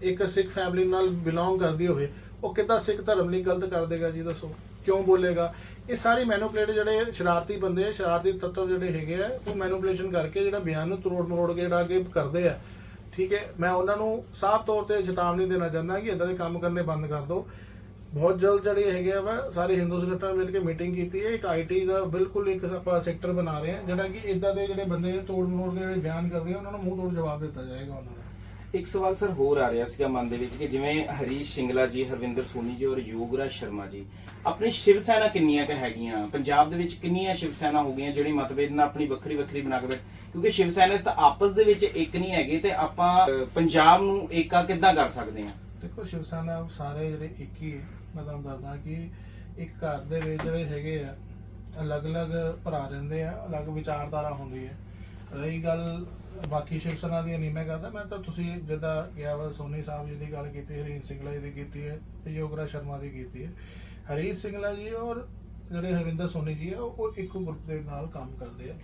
ਇੱਕ ਸਿੱਖ ਫੈਮਿਲੀ ਨਾਲ ਬਿਲੋਂਗ ਕਰਦੀ ਹੋਵੇ, ਉਹ ਕਿੱਦਾਂ ਸਿੱਖ ਧਰਮ ਲਈ ਗਲਤ ਕਰ ਦੇਗਾ ਜੀ? ਦੱਸੋ ਕਿਉਂ ਬੋਲੇਗਾ? ਇਹ ਸਾਰੀ ਮੈਨੂਪਲੇਟ ਜਿਹੜੇ ਸ਼ਰਾਰਤੀ ਬੰਦੇ, ਸ਼ਰਾਰਤੀ ਤੱਤਵ ਜਿਹੜੇ ਹੈਗੇ ਆ, ਉਹ ਮੈਨੂਪਲੇਸ਼ਨ ਕਰਕੇ ਜਿਹੜਾ ਬਿਆਨ ਨੂੰ ਤਰੋੜ ਮਰੋੜ ਕੇ ਜਿਹੜਾ ਅੱਗੇ ਕਰਦੇ ਆ। ਠੀਕ ਹੈ, ਮੈਂ ਉਹਨਾਂ ਨੂੰ ਸਾਫ਼ ਤੌਰ ਤੇ ਚੇਤਾਵਨੀ ਦੇਣਾ ਚਾਹੁੰਦਾ ਕਿ ਇਦਾਂ ਦੇ ਕੰਮ ਕਰਨੇ ਬੰਦ ਕਰ ਦਿਓ। ਬਹੁਤ ਜਲਦ ਜਿਹੜੇ ਹੈਗੇ ਵਾ ਸਾਰੇ ਹਿੰਦੂ ਸੰਗਠਨਾਂ ਮਿਲ ਕੇ ਮੀਟਿੰਗ ਕੀਤੀ ਹੈ, ਇੱਕ IT ਦਾ ਬਿਲਕੁਲ ਇੱਕ ਆਪਾਂ ਸੈਕਟਰ ਬਣਾ ਰਹੇ ਹਾਂ, ਜਿਹੜਾ ਕਿ ਇਦਾਂ ਦੇ ਜਿਹੜੇ ਬੰਦੇ ਤੋੜ ਮਰੋੜ ਕੇ ਜਿਹੜੇ ਬਿਆਨ ਕਰਦੇ ਆ ਉਹਨਾਂ ਨੂੰ ਮੂੰਹ ਤੋੜ ਜਵਾਬ ਦਿੱਤਾ ਜਾਏਗਾ ਉਹਨਾਂ ਦਾ। ਇੱਕ ਸਵਾਲ ਸਰ ਹੋਰ ਆ ਰਿਹਾ ਸੀਗਾ ਮਨ ਦੇ ਵਿੱਚ ਕਿ ਜਿਵੇਂ ਹਰੀਸ਼ ਸਿੰਗਲਾ ਜੀ, ਹਰਵਿੰਦਰ ਸੋਨੀ ਜੀ ਔਰ ਯੋਗਰਾਜ ਸ਼ਰਮਾ ਜੀ, ਆਪਣੀ ਸ਼ਿਵ ਸੈਨਾ ਕਿੰਨੀਆਂ ਕੁ ਹੈਗੀਆਂ ਪੰਜਾਬ ਦੇ ਵਿੱਚ? ਕਿੰਨੀਆਂ ਸ਼ਿਵ ਸੈਨਾ ਹੋ ਗਈਆਂ ਜਿਹੜੀ ਮਤਭੇਦ ਨਾਲ ਆਪਣੀ ਵੱਖਰੀ ਬਣਾ ਕੇ ਬੈਠ, ਕਿਉਂਕਿ ਸ਼ਿਵ ਸੈਨਾ ਤਾਂ ਆਪਸ ਦੇ ਵਿੱਚ ਇੱਕ ਨਹੀਂ ਹੈਗੇ, ਤੇ ਆਪਾਂ ਪੰਜਾਬ ਨੂੰ ਏਕਾ ਕਿੱਦਾਂ ਕਰ ਸਕਦੇ ਹਾਂ? ਦੇਖੋ ਸ਼ਿਵ ਸੈਨਾ ਸਾਰੇ ਜਿਹੜੇ ਇੱਕ ਹੀ, ਮੈਂ ਤੁਹਾਨੂੰ ਦੱਸਦਾ ਕਿ ਇੱਕ ਘਰ ਦੇ ਵਿੱਚ ਜਿਹੜੇ ਹੈਗੇ ਆ ਅਲੱਗ-ਅਲੱਗ ਭਰਾ ਰਹਿੰਦੇ ਆ, ਅਲੱਗ ਵਿਚਾਰਧਾਰਾ ਹੁੰਦੀ ਹੈ। ਰਹੀ ਗੱਲ ਬਾਕੀ ਸ਼ਿਵ ਸੈਨਾ ਦੀ ਨਹੀਂ ਮੈਂ ਕਰਦਾ, ਮੈਂ ਤਾਂ ਤੁਸੀਂ ਜਿੱਦਾਂ ਗਿਆ ਵਾ ਸੋਨੀ ਸਾਹਿਬ ਜੀ ਦੀ ਗੱਲ ਕੀਤੀ, ਹਰੀਸ਼ ਸਿੰਗਲਾ ਜੀ ਦੀ ਕੀਤੀ ਹੈ, ਤੇ ਯੋਗਰਾਜ ਸ਼ਰਮਾ ਦੀ ਕੀਤੀ ਹੈ। ਹਰੀਸ਼ ਸਿੰਗਲਾ ਜੀ ਔਰ ਜਿਹੜੇ ਹਰਵਿੰਦਰ ਸੋਨੀ ਜੀ ਆ ਉਹ ਇੱਕੋ ਗਰੁੱਪ ਦੇ ਨਾਲ ਕੰਮ ਕਰਦੇ ਆ।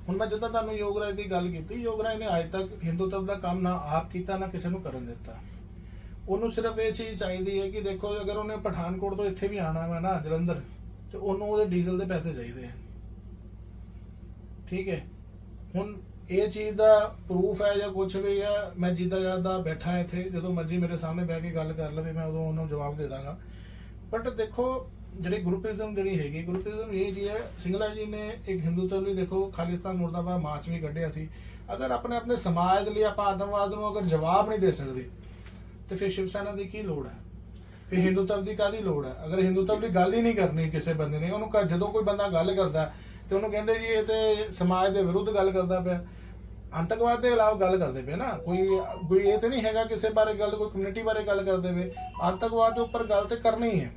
ਹੁਣ ਮੈਂ ਜਿੱਦਾਂ ਤੁਹਾਨੂੰ ਯੋਗਰਾਜ ਦੀ ਗੱਲ ਕੀਤੀ, ਯੋਗਰਾਜ ਨੇ ਅੱਜ ਤੱਕ ਹਿੰਦੂਤਵ ਦਾ ਕੰਮ ਨਾ ਆਪ ਕੀਤਾ ਨਾ ਕਿਸੇ ਨੂੰ ਕਰਨ ਦਿੱਤਾ। ਉਹਨੂੰ ਸਿਰਫ ਇਹ ਚੀਜ਼ ਚਾਹੀਦੀ ਹੈ ਕਿ ਦੇਖੋ ਅਗਰ ਉਹਨੇ ਪਠਾਨਕੋਟ ਤੋਂ ਇੱਥੇ ਵੀ ਆਉਣਾ ਵਾ ਨਾ ਜਲੰਧਰ, ਤੇ ਉਹਨੂੰ ਉਹਦੇ ਡੀਜ਼ਲ ਦੇ ਪੈਸੇ ਚਾਹੀਦੇ ਆ। ਠੀਕ ਹੈ, ਹੁਣ ਇਹ ਚੀਜ਼ ਦਾ ਪ੍ਰੂਫ ਹੈ ਜਾਂ ਕੁਝ ਵੀ ਹੈ, ਮੈਂ ਜਿੱਦਾਂ ਜਾਂਦਾ ਬੈਠਾ ਇੱਥੇ, ਜਦੋਂ ਮਰਜ਼ੀ ਮੇਰੇ ਸਾਹਮਣੇ ਬਹਿ ਕੇ ਗੱਲ ਕਰ ਲਵੇ, ਮੈਂ ਉਦੋਂ ਉਹਨੂੰ ਜਵਾਬ ਦੇ ਦਾਂਗਾ। ਬਟ ਦੇਖੋ ਜਿਹੜੀ ਗਰੁੱਪਿਜ਼ਮ ਜਿਹੜੀ ਹੈਗੀ, ਗਰੁੱਪਿਜ਼ਮ ਇਹ ਜੀ ਹੈ, ਸਿੰਗਲਾ ਜੀ ਨੇ ਇੱਕ ਹਿੰਦੂਤਵ ਲਈ ਦੇਖੋ ਖਾਲਿਸਤਾਨ ਮੁਰਦਾਬਾਦ ਮਾਰਚ ਵੀ ਕੱਢਿਆ ਸੀ। ਅਗਰ ਆਪਣੇ ਸਮਾਜ ਦੇ ਲਈ ਆਪਾਂ ਆਤੰਕਵਾਦ ਨੂੰ ਅਗਰ ਜਵਾਬ ਨਹੀਂ ਦੇ ਸਕਦੇ, ਤੇ ਫਿਰ ਸ਼ਿਵ ਸੈਨਾ ਦੀ ਕੀ ਲੋੜ ਹੈ? ਫਿਰ ਹਿੰਦੂਤਵ ਦੀ ਕਾਹਦੀ ਲੋੜ ਹੈ? ਅਗਰ ਹਿੰਦੂਤਵ ਦੀ ਗੱਲ ਹੀ ਨਹੀਂ ਕਰਨੀ ਕਿਸੇ ਬੰਦੇ ਨੇ, ਉਹਨੂੰ ਜਦੋਂ ਕੋਈ ਬੰਦਾ ਗੱਲ ਕਰਦਾ ਤੇ ਉਹਨੂੰ ਕਹਿੰਦੇ ਜੀ ਇਹ ਤੇ ਸਮਾਜ ਦੇ ਵਿਰੁੱਧ ਗੱਲ ਕਰਦਾ ਪਿਆ, ਆਤੰਕਵਾਦ ਦੇ ਖਿਲਾਫ ਗੱਲ ਕਰਦੇ ਪਏ ਨਾ। ਕੋਈ ਇਹ ਤੇ ਨਹੀਂ ਹੈਗਾ ਕਿਸੇ ਬਾਰੇ ਗੱਲ, ਕੋਈ ਕਮਿਊਨਿਟੀ ਬਾਰੇ ਗੱਲ ਕਰਦੇ ਪਏ। ਆਤੰਕਵਾਦ ਦੇ ਉੱਪਰ ਗੱਲ ਤੇ ਕਰਨੀ ਹੈ,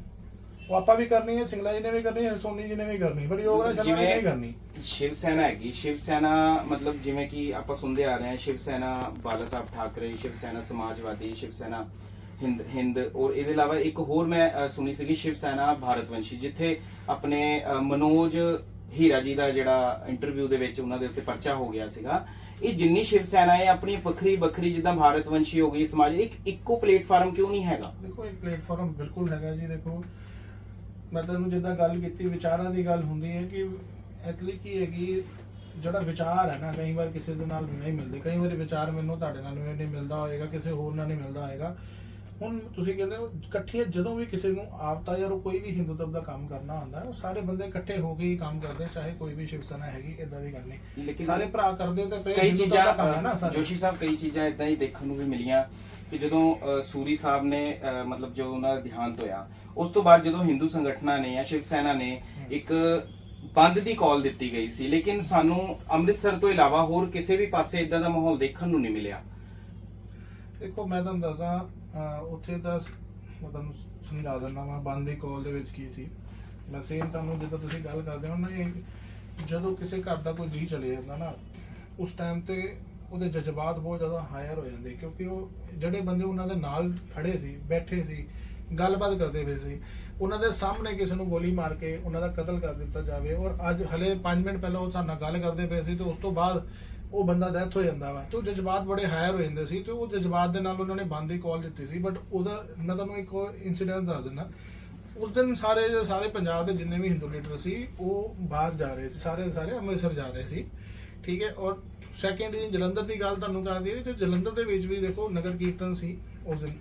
ਉਹ ਆਪਾਂ ਵੀ ਕਰਨੀ ਹੈ, ਸਿੰਗਲਾ ਜੀ ਨੇ ਵੀ ਕਰਨੀ ਹੈ, ਸੋਨੀ ਜੀ ਨੇ ਵੀ ਕਰਨੀ, ਪਰ ਯੋਗਰਾਜ ਸ਼ਰਮਾ ਨੇ ਨਹੀਂ ਕਰਨੀ। ਸ਼ਿਵ ਸੈਨਾ ਹੈਗੀ, ਸ਼ਿਵ ਸੈਨਾ ਮਤਲਬ ਜਿਵੇਂ ਕਿ ਆਪਾਂ ਸੁਣਦੇ ਆ ਰਹੇ ਹਾਂ, ਸ਼ਿਵ ਸੈਨਾ ਬਾਲਾ ਸਾਹਿਬ ਠਾਕਰੇ, ਸ਼ਿਵ ਸੈਨਾ ਸਮਾਜਵਾਦੀ, ਸ਼ਿਵ ਸੈਨਾ ਹਿੰਦ ਔਰ ਇਹਦੇ ਇਲਾਵਾ ਇੱਕ ਹੋਰ ਮੈਂ ਸੁਣੀ ਸੀਗੀ ਸ਼ਿਵ ਸੈਨਾ ਭਾਰਤਵੰਸ਼ੀ, ਜਿੱਥੇ ਆਪਣੇ ਮਨੋਜ ਹੀਰਾ ਜੀ ਦਾ ਜਿਹੜਾ ਇੰਟਰਵਿਊ ਦੇ ਵਿੱਚ ਉਹਨਾਂ ਦੇ ਉੱਤੇ ਪਰਚਾ ਹੋ ਗਿਆ ਸੀਗਾ। ਇਹ ਜਿੰਨੀ ਸ਼ਿਵ ਸੈਨਾ ਹੈ ਆਪਣੀ ਵੱਖਰੀ ਜਿੱਦਾਂ ਭਾਰਤਵੰਸ਼ੀ ਹੋ ਗਈ, ਸਮਾਜ ਇੱਕੋ ਪਲੇਟਫਾਰਮ ਕਿਉਂ ਨਹੀਂ ਹੈਗਾ? ਦੇਖੋ ਇੱਕ ਪਲੇਟਫਾਰਮ ਬਿਲਕੁਲ ਹੈਗਾ ਜੀ। ਦੇਖੋ ਮੈਂ ਤੁਹਾਨੂੰ ਜਿੱਦਾਂ ਗੱਲ ਕੀਤੀ, ਵਿਚਾਰਾਂ ਦੀ ਗੱਲ ਹੁੰਦੀ ਹੈ ਕਿ ਐਕਚੁਅਲੀ ਕੀ ਹੈਗੀ, ਜਿਹੜਾ ਵਿਚਾਰ ਹੈ ਨਾ, ਕਈ ਵਾਰ ਕਿਸੇ ਦੇ ਨਾਲ ਨਹੀਂ ਮਿਲਦੇ, ਕਈ ਵਾਰੀ ਵਿਚਾਰ ਮੈਨੂੰ ਤੁਹਾਡੇ ਨਾਲ ਵੀ ਨਹੀਂ ਮਿਲਦਾ ਹੋਏਗਾ, ਕਿਸੇ ਹੋਰ ਨਾਲ ਨਹੀਂ ਮਿਲਦਾ ਹੋਏਗਾ। ਹੁਣ ਤੁਸੀਂ ਕਹਿੰਦੇ ਹੋ ਇਕੱਠੇ, ਜਦੋਂ ਵੀ ਕਿਸੇ ਨੂੰ ਆਪਤਾ ਯਾਰ ਕੋਈ ਵੀ ਹਿੰਦੂਤਵ ਦਾ ਕੰਮ ਕਰਨਾ ਹੁੰਦਾ, ਉਹ ਸਾਰੇ ਬੰਦੇ ਇਕੱਠੇ ਹੋ ਕੇ ਹੀ ਕੰਮ ਕਰਦੇ, ਚਾਹੇ ਕੋਈ ਵੀ ਸ਼ਿਵ ਸੈਨਾ ਹੈਗੀ, ਇਦਾਂ ਦੀ ਗੱਲ ਨਹੀਂ। ਲੇਕਿਨ ਸਾਰੇ ਭਰਾ ਕਰਦੇ ਤੇ ਪਏ। ਕਈ ਚੀਜ਼ਾਂ ਜੋਸ਼ੀ ਸਾਹਿਬ, ਕਈ ਚੀਜ਼ਾਂ ਇਦਾਂ ਹੀ ਦੇਖਣ ਨੂੰ ਵੀ ਮਿਲੀਆਂ ਕਿ ਜਦੋਂ ਸੂਰੀ ਸਾਹਿਬ ਨੇ ਮਤਲਬ ਜਦੋਂ ਉਹਨਾਂ ਦਾ ਦੇਹਾਂਤ ਹੋਇਆ, ਉਸ ਤੋਂ ਬਾਅਦ ਜਦੋਂ ਹਿੰਦੂ ਸੰਗਠਨਾਂ ਨੇ ਜਾਂ ਸ਼ਿਵ ਸੈਨਾ ਨੇ ਇੱਕ ਬੰਦ ਦੀ ਕਾਲ ਦਿੱਤੀ ਗਈ ਸੀ, ਲੇਕਿਨ ਸਾਨੂੰ ਅੰਮ੍ਰਿਤਸਰ ਤੋਂ ਇਲਾਵਾ ਹੋਰ ਕਿਸੇ ਵੀ ਪਾਸੇ ਇਦਾਂ ਦਾ ਮਾਹੌਲ ਦੇਖਣ ਨੂੰ ਨਹੀਂ ਮਿਲਿਆ। ਦੇਖੋ ਮੈਂ ਤੁਹਾਨੂੰ ਦੱਸਦਾ, ਉੱਥੇ ਦਾ ਮੈਂ ਤੁਹਾਨੂੰ ਸਮਝਾ ਦਿੰਦਾ ਮੈਂ ਬੰਦ ਦੀ ਕਾਲ ਦੇ ਵਿੱਚ ਕੀ ਸੀ। ਮੈਂ ਸੇਮ ਤੁਹਾਨੂੰ ਜਿੱਦਾਂ ਤੁਸੀਂ ਗੱਲ ਕਰਦੇ ਹੋ ਨਾ, ਜਦੋਂ ਕਿਸੇ ਘਰ ਦਾ ਕੋਈ ਜੀ ਚਲੇ ਜਾਂਦਾ ਨਾ, ਉਸ ਟਾਈਮ ਤੇ ਉਹਦੇ ਜਜ਼ਬਾਤ ਬਹੁਤ ਜ਼ਿਆਦਾ ਹਾਇਰ ਹੋ ਜਾਂਦੇ, ਕਿਉਂਕਿ ਉਹ ਜਿਹੜੇ ਬੰਦੇ ਉਹਨਾਂ ਦੇ ਨਾਲ ਖੜੇ ਸੀ, ਬੈਠੇ ਸੀ, ਗੱਲਬਾਤ ਕਰਦੇ ਪਏ ਸੀ, ਉਹਨਾਂ ਦੇ ਸਾਹਮਣੇ ਕਿਸੇ ਨੂੰ ਗੋਲੀ ਮਾਰ ਕੇ ਉਹਨਾਂ ਦਾ ਕਤਲ ਕਰ ਦਿੱਤਾ ਜਾਵੇ। ਔਰ ਅੱਜ ਹਲੇ 5 ਮਿੰਟ ਪਹਿਲਾਂ ਉਹ ਸਾਡੇ ਨਾਲ ਗੱਲ ਕਰਦੇ ਪਏ ਸੀ, ਤੇ ਉਸ ਤੋਂ ਬਾਅਦ ਉਹ ਬੰਦਾ ਡੈਥ ਹੋ ਜਾਂਦਾ ਵਾ, ਤੇ ਉਹ ਜਜ਼ਬਾਤ ਬੜੇ ਹਾਇਰ ਹੋ ਜਾਂਦੇ ਸੀ, ਤੇ ਉਹ ਜਜ਼ਬਾਤ ਦੇ ਨਾਲ ਉਹਨਾਂ ਨੇ ਬੰਦ ਦੀ ਕਾਲ ਦਿੱਤੀ ਸੀ। ਬਟ ਉਹਦਾ ਮੈਂ ਤੁਹਾਨੂੰ ਇੱਕ ਇਨਸੀਡੈਂਟ ਦੱਸ ਦਿੰਦਾ। ਉਸ ਦਿਨ ਸਾਰੇ ਪੰਜਾਬ ਦੇ ਜਿੰਨੇ ਵੀ ਹਿੰਦੂ ਲੀਡਰ ਸੀ ਉਹ ਬਾਹਰ ਜਾ ਰਹੇ ਸੀ, ਸਾਰੇ ਅੰਮ੍ਰਿਤਸਰ ਜਾ ਰਹੇ ਸੀ। ਠੀਕ ਹੈ, ਔਰ ਸੈਕਿੰਡ ਜਲੰਧਰ ਦੀ ਗੱਲ ਤੁਹਾਨੂੰ ਕਰਦੀ ਹੈ, ਤੇ ਜਲੰਧਰ ਦੇ ਵਿੱਚ ਵੀ ਦੇਖੋ ਨਗਰ ਕੀਰਤਨ ਸੀ ਉਸ ਦਿਨ।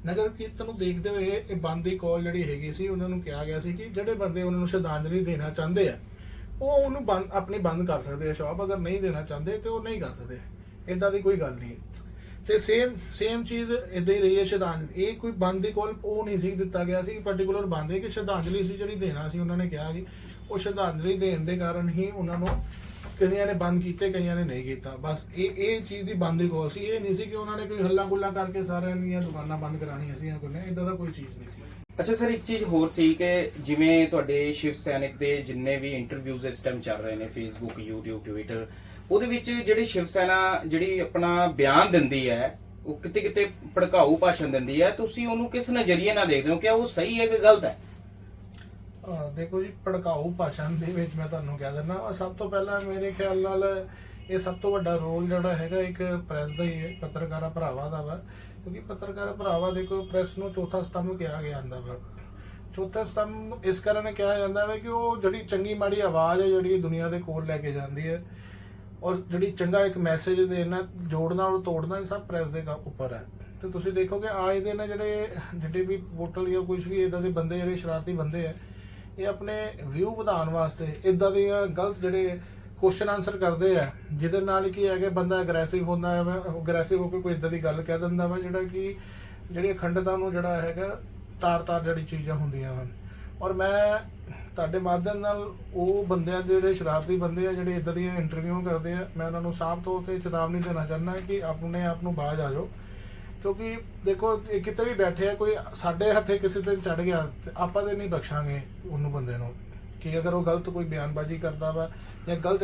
ਨਗਰ ਕੀਰਤਨ ਨੂੰ ਦੇਖਦੇ ਹੋਏ ਇਹ ਬੰਦ ਦੀ ਕਾਲ ਜਿਹੜੀ ਹੈਗੀ ਸੀ, ਉਹਨਾਂ ਨੂੰ ਕਿਹਾ ਗਿਆ ਸੀ ਕਿ ਜਿਹੜੇ ਬੰਦੇ ਉਹਨਾਂ ਨੂੰ ਸ਼ਰਧਾਂਜਲੀ ਦੇਣਾ ਚਾਹੁੰਦੇ ਆ ਉਹ ਉਹਨੂੰ ਆਪਣੀ ਬੰਦ ਕਰ ਸਕਦੇ ਆ ਸ਼ਾਪ, ਅਗਰ ਨਹੀਂ ਦੇਣਾ ਚਾਹੁੰਦੇ ਤੇ ਉਹ ਨਹੀਂ ਕਰ ਸਕਦੇ, ਇਦਾਂ ਦੀ ਕੋਈ ਗੱਲ ਨਹੀਂ। ਤੇ ਸੇਮ ਚੀਜ਼ ਇਦਾਂ ਹੀ ਰਹੀ ਹੈ ਸ਼ਰਧਾਂਜਲੀ, ਇਹ ਕੋਈ ਬੰਦ ਦੀ ਕੋਲ ਉਹ ਨਹੀਂ ਸੀ ਦਿੱਤਾ ਗਿਆ ਸੀ ਪਰਟੀਕੁਲਰ ਬੰਦ ਹੈ ਕਿ ਸ਼ਰਧਾਂਜਲੀ ਸੀ ਜਿਹੜੀ ਦੇਣਾ ਸੀ, ਉਹਨਾਂ ਨੇ ਕਿਹਾ ਕਿ ਉਹ ਸ਼ਰਧਾਂਜਲੀ ਦੇਣ ਦੇ ਕਾਰਨ ਹੀ ਉਹਨਾਂ ਨੂੰ ਕਈਆਂ ਨੇ ਬੰਦ ਕੀਤੇ, ਕਈਆਂ ਨੇ ਨਹੀਂ ਕੀਤਾ। ਬਸ ਇਹ ਚੀਜ਼ ਦੀ ਬੰਦ ਦੀ ਕੋਲ ਸੀ, ਇਹ ਨਹੀਂ ਸੀ ਕਿ ਉਹਨਾਂ ਨੇ ਕੋਈ ਹੱਲਾ ਗੁੱਲਾ ਕਰਕੇ ਸਾਰਿਆਂ ਦੀਆਂ ਦੁਕਾਨਾਂ ਬੰਦ ਕਰਾਉਣੀਆਂ ਸੀ ਜਾਂ ਕੋਈ ਨਹੀਂ, ਇਦਾਂ ਦਾ ਕੋਈ ਚੀਜ਼ ਨਹੀਂ ਸੀ। ਅੱਛਾ ਸਰ, ਇੱਕ ਚੀਜ਼ ਹੋਰ ਸੀ ਕਿ ਜਿਵੇਂ ਤੁਹਾਡੇ ਸ਼ਿਵ ਸੈਨਿਕ ਦੇ ਜਿੰਨੇ ਵੀ ਇੰਟਰਵਿਊਜ਼ ਇਸ ਟਾਈਮ ਚੱਲ ਰਹੇ ਨੇ ਫੇਸਬੁੱਕ, YouTube, ਟਵਿੱਟਰ, ਉਹਦੇ ਵਿੱਚ ਜਿਹੜੀ ਸ਼ਿਵ ਸੈਨਾ ਜਿਹੜੀ ਆਪਣਾ ਬਿਆਨ ਦਿੰਦੀ ਹੈ ਉਹ ਕਿਤੇ ਕਿਤੇ ਭੜਕਾਊ ਭਾਸ਼ਣ ਦਿੰਦੀ ਹੈ, ਤੁਸੀਂ ਉਹਨੂੰ ਕਿਸ ਨਜ਼ਰੀਏ ਨਾਲ ਦੇਖਦੇ ਹੋ? ਕਿ ਉਹ ਸਹੀ ਹੈ ਕਿ ਗਲਤ ਹੈ? ਦੇਖੋ ਜੀ, ਭੜਕਾਊ ਭਾਸ਼ਣ ਦੇ ਵਿੱਚ ਮੈਂ ਤੁਹਾਨੂੰ ਕਹਿ ਦਿੰਦਾ, ਸਭ ਤੋਂ ਪਹਿਲਾਂ ਮੇਰੇ ਖਿਆਲ ਨਾਲ ਇਹ ਸਭ ਤੋਂ ਵੱਡਾ ਰੋਲ ਜਿਹੜਾ ਹੈਗਾ ਇੱਕ ਪ੍ਰੈਸ ਦਾ ਹੀ ਹੈ, ਪੱਤਰਕਾਰਾਂ ਭਰਾਵਾਂ ਦਾ ਵਾ। ਕਿਉਂਕਿ ਪੱਤਰਕਾਰ ਭਰਾਵਾਂ ਦੇਖੋ ਪ੍ਰੈਸ ਨੂੰ ਚੌਥਾ ਸਤੰਭ ਕਿਹਾ ਗਿਆ ਜਾਂਦਾ ਵਾ। ਚੌਥਾ ਸਤੰਭ ਇਸ ਕਾਰਨ ਕਿਹਾ ਜਾਂਦਾ ਵਾ ਕਿ ਉਹ ਜਿਹੜੀ ਚੰਗੀ ਮਾੜੀ ਆਵਾਜ਼ ਹੈ ਜਿਹੜੀ ਦੁਨੀਆ ਦੇ ਕੋਲ ਲੈ ਕੇ ਜਾਂਦੀ ਹੈ, ਔਰ ਜਿਹੜੀ ਚੰਗਾ ਇੱਕ ਮੈਸੇਜ ਦੇਣਾ, ਜੋੜਨਾ ਔਰ ਤੋੜਨਾ, ਇਹ ਸਭ ਪ੍ਰੈਸ ਦੇ ਉੱਪਰ ਹੈ। ਤੇ ਤੁਸੀਂ ਦੇਖੋਗੇ ਅੱਜ ਦੇ ਨਾ ਜਿਹੜੇ ਵੀ ਵੋਟਲ ਜਾਂ ਕੁਝ ਵੀ ਇਦਾਂ ਦੇ ਬੰਦੇ, ਜਿਹੜੇ ਸ਼ਰਾਰਤੀ ਬੰਦੇ ਹੈ, ਇਹ ਆਪਣੇ ਵਿਊ ਵਧਾਉਣ ਵਾਸਤੇ ਇਦਾਂ ਦੀਆਂ ਗਲਤ ਜਿਹੜੇ ਕੁਐਸਚਨ ਆਨਸਰ ਕਰਦੇ ਆ, ਜਿਹਦੇ ਨਾਲ ਕੀ ਹੈ ਕਿ ਬੰਦਾ ਅਗਰੈਸਿਵ ਹੁੰਦਾ ਹੈ, ਅਗਰੈਸਿਵ ਹੋ ਕੇ ਕੋਈ ਇਦਾਂ ਦੀ ਗੱਲ ਕਹਿ ਦਿੰਦਾ ਵਾ ਜਿਹੜਾ ਕਿ ਜਿਹੜੀ ਅਖੰਡਤਾ ਨੂੰ ਜਿਹੜਾ ਹੈਗਾ ਤਾਰ ਜਿਹੜੀ ਚੀਜ਼ਾਂ ਹੁੰਦੀਆਂ ਹਨ। ਔਰ ਮੈਂ ਤੁਹਾਡੇ ਮਾਧਿਅਮ ਨਾਲ ਉਹ ਬੰਦਿਆਂ ਦੇ ਜਿਹੜੇ ਸ਼ਰਾਰਤੀ ਬੰਦੇ ਆ ਜਿਹੜੇ ਇਦਾਂ ਦੀਆਂ ਇੰਟਰਵਿਊ ਕਰਦੇ ਆ, ਮੈਂ ਉਹਨਾਂ ਨੂੰ ਸਾਫ਼ ਤੌਰ ਤੇ ਚੇਤਾਵਨੀ ਦੇਣਾ ਚਾਹੁੰਦਾ ਕਿ ਆਪਣੇ ਆਪ ਨੂੰ ਬਾਜ਼ ਆ ਜਾਓ। ਕਿਉਂਕਿ ਦੇਖੋ ਇਹ ਕਿਤੇ ਵੀ ਬੈਠੇ ਆ, ਕੋਈ ਸਾਡੇ ਹੱਥੇ ਕਿਸੇ ਤੇ ਚੜ ਗਿਆ ਤੇ ਆਪਾਂ ਤੇ ਨਹੀਂ ਬਖਸ਼ਾਂਗੇ ਉਹਨੂੰ ਬੰਦੇ ਨੂੰ, ਕਿ ਅਗਰ ਉਹ ਗਲਤ ਕੋਈ ਬਿਆਨਬਾਜ਼ੀ ਕਰਦਾ ਵਾ ਜਾਂ ਗਲਤ